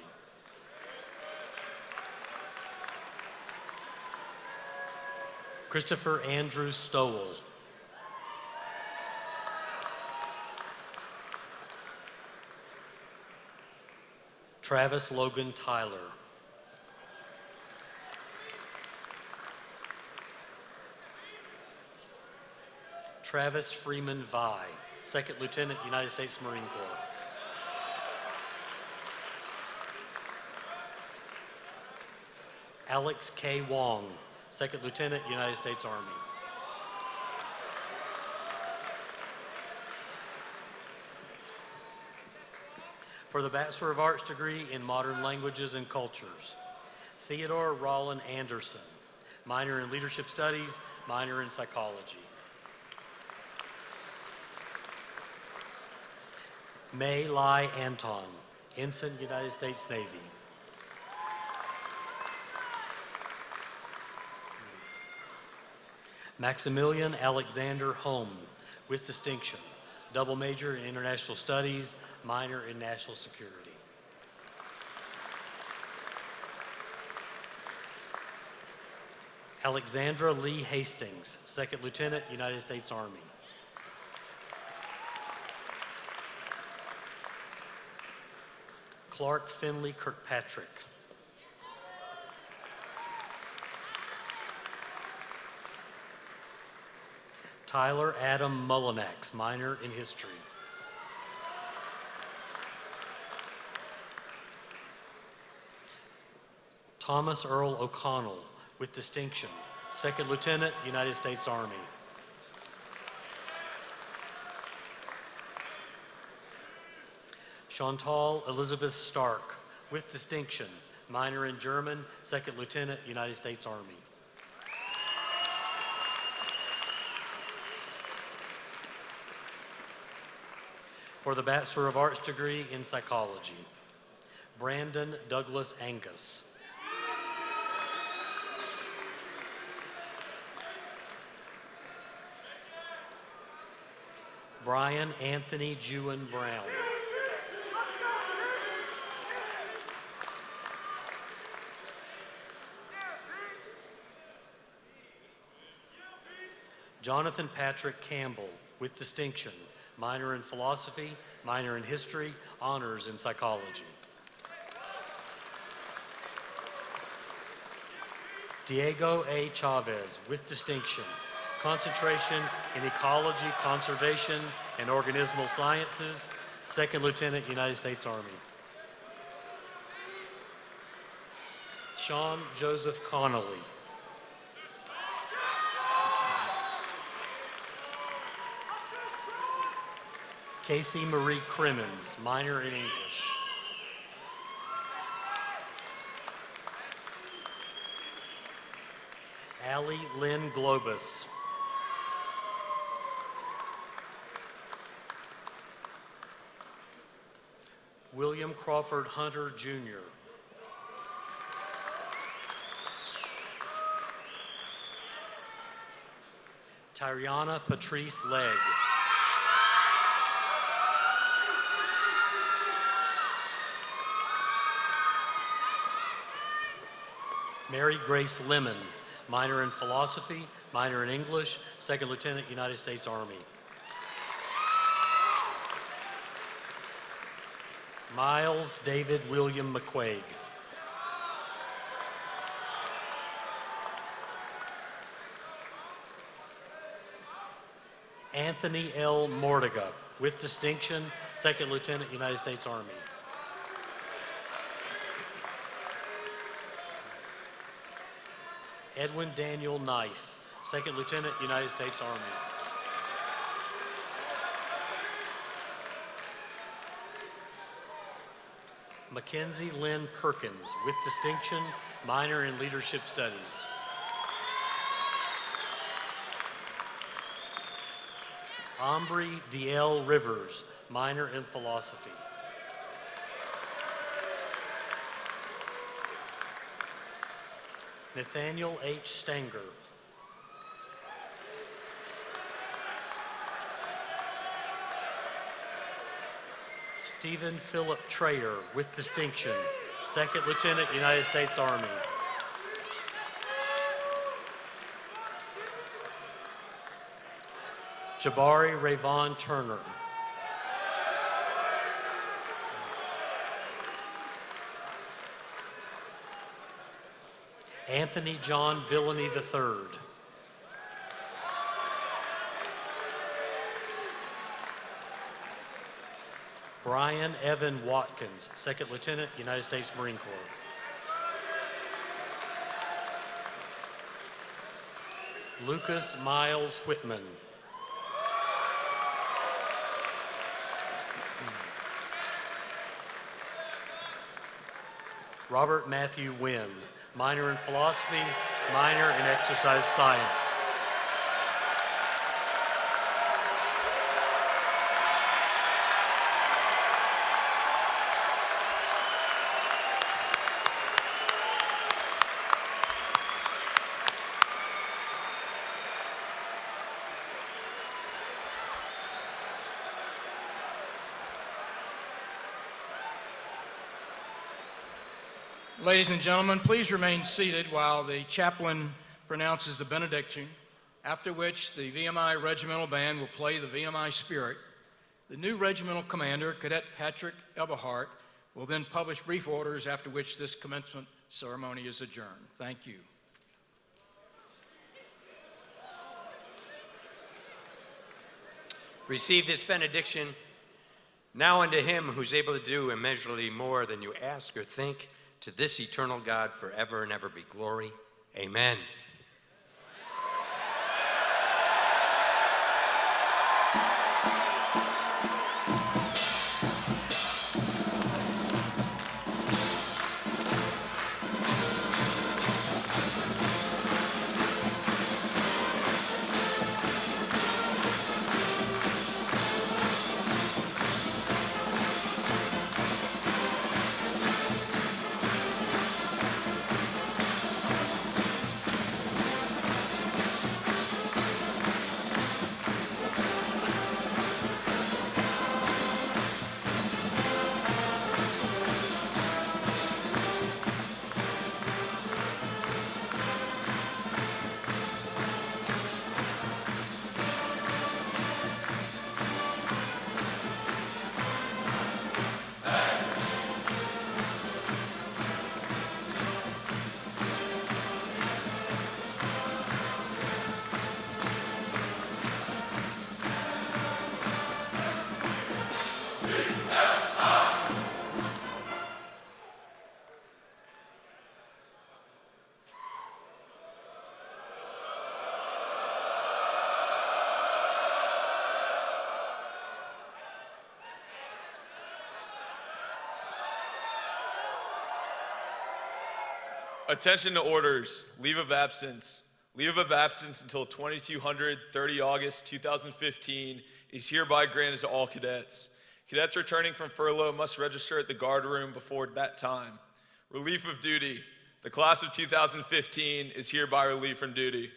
Christopher Andrew Stowell. Travis Logan Tyler. Travis Freeman Vi, Second Lieutenant, United States Marine Corps. Alex K. Wong, Second Lieutenant, United States Army. For the Bachelor of Arts degree in Modern Languages and Cultures, Theodore Rollin Anderson, minor in Leadership Studies, minor in Psychology. May Lai Anton, Ensign, United States Navy. Maximilian Alexander Holm, with distinction, double major in International Studies, minor in National Security. Alexandra Lee Hastings, Second Lieutenant, United States Army. Clark Finley Kirkpatrick. Tyler Adam Mullinax, minor in History. Thomas Earl O'Connell, with distinction, Second Lieutenant, United States Army. Chantal Elizabeth Stark, with distinction, minor in German, Second Lieutenant, United States Army. For the Bachelor of Arts degree in Psychology, Brandon Douglas Angus. Brian Anthony Jewin Brown. Jonathan Patrick Campbell, with distinction, minor in Philosophy, minor in History, honors in Psychology. Diego A. Chavez, with distinction, concentration in Ecology, Conservation, and Organismal Sciences, Second Lieutenant, United States Army. Sean Joseph Connolly. Casey Marie Crimmins, minor in English. Allie Lynn Globus. William Crawford Hunter, Jr. Tyriana Patrice Legg. Mary Grace Lemon, minor in Philosophy, minor in English, Second Lieutenant, United States Army. Miles David William McQuaig. Anthony L. Mortiga, with distinction, Second Lieutenant, United States Army. Edwin Daniel Nice, Second Lieutenant, United States Army. Mackenzie Lynn Perkins, with distinction, minor in Leadership Studies. Aubrey D.L. Rivers, minor in Philosophy. Nathaniel H. Stanger. Stephen Philip Trayer, with distinction, Second Lieutenant, United States Army. Jabari Rayvon Turner. Anthony John Villainy III. Brian Evan Watkins, Second Lieutenant, United States Marine Corps. Lucas Miles Whitman. Robert Matthew Wynn, minor in philosophy, minor in exercise science. Ladies and gentlemen, please remain seated while the chaplain pronounces the benediction, after which the VMI Regimental Band will play the VMI Spirit. The new regimental commander, Cadet Patrick Eberhardt, will then publish brief orders, after which this commencement ceremony is adjourned. Thank you. Receive this benediction. Now unto him who's able to do immeasurably more than you ask or think, to this eternal God forever and ever be glory. Amen. Attention to orders. Leave of absence. Leave of absence until 2230 August 2015 is hereby granted to all cadets. Cadets returning from furlough must register at the guard room before that time. Relief of duty. The class of 2015 is hereby relieved from duty.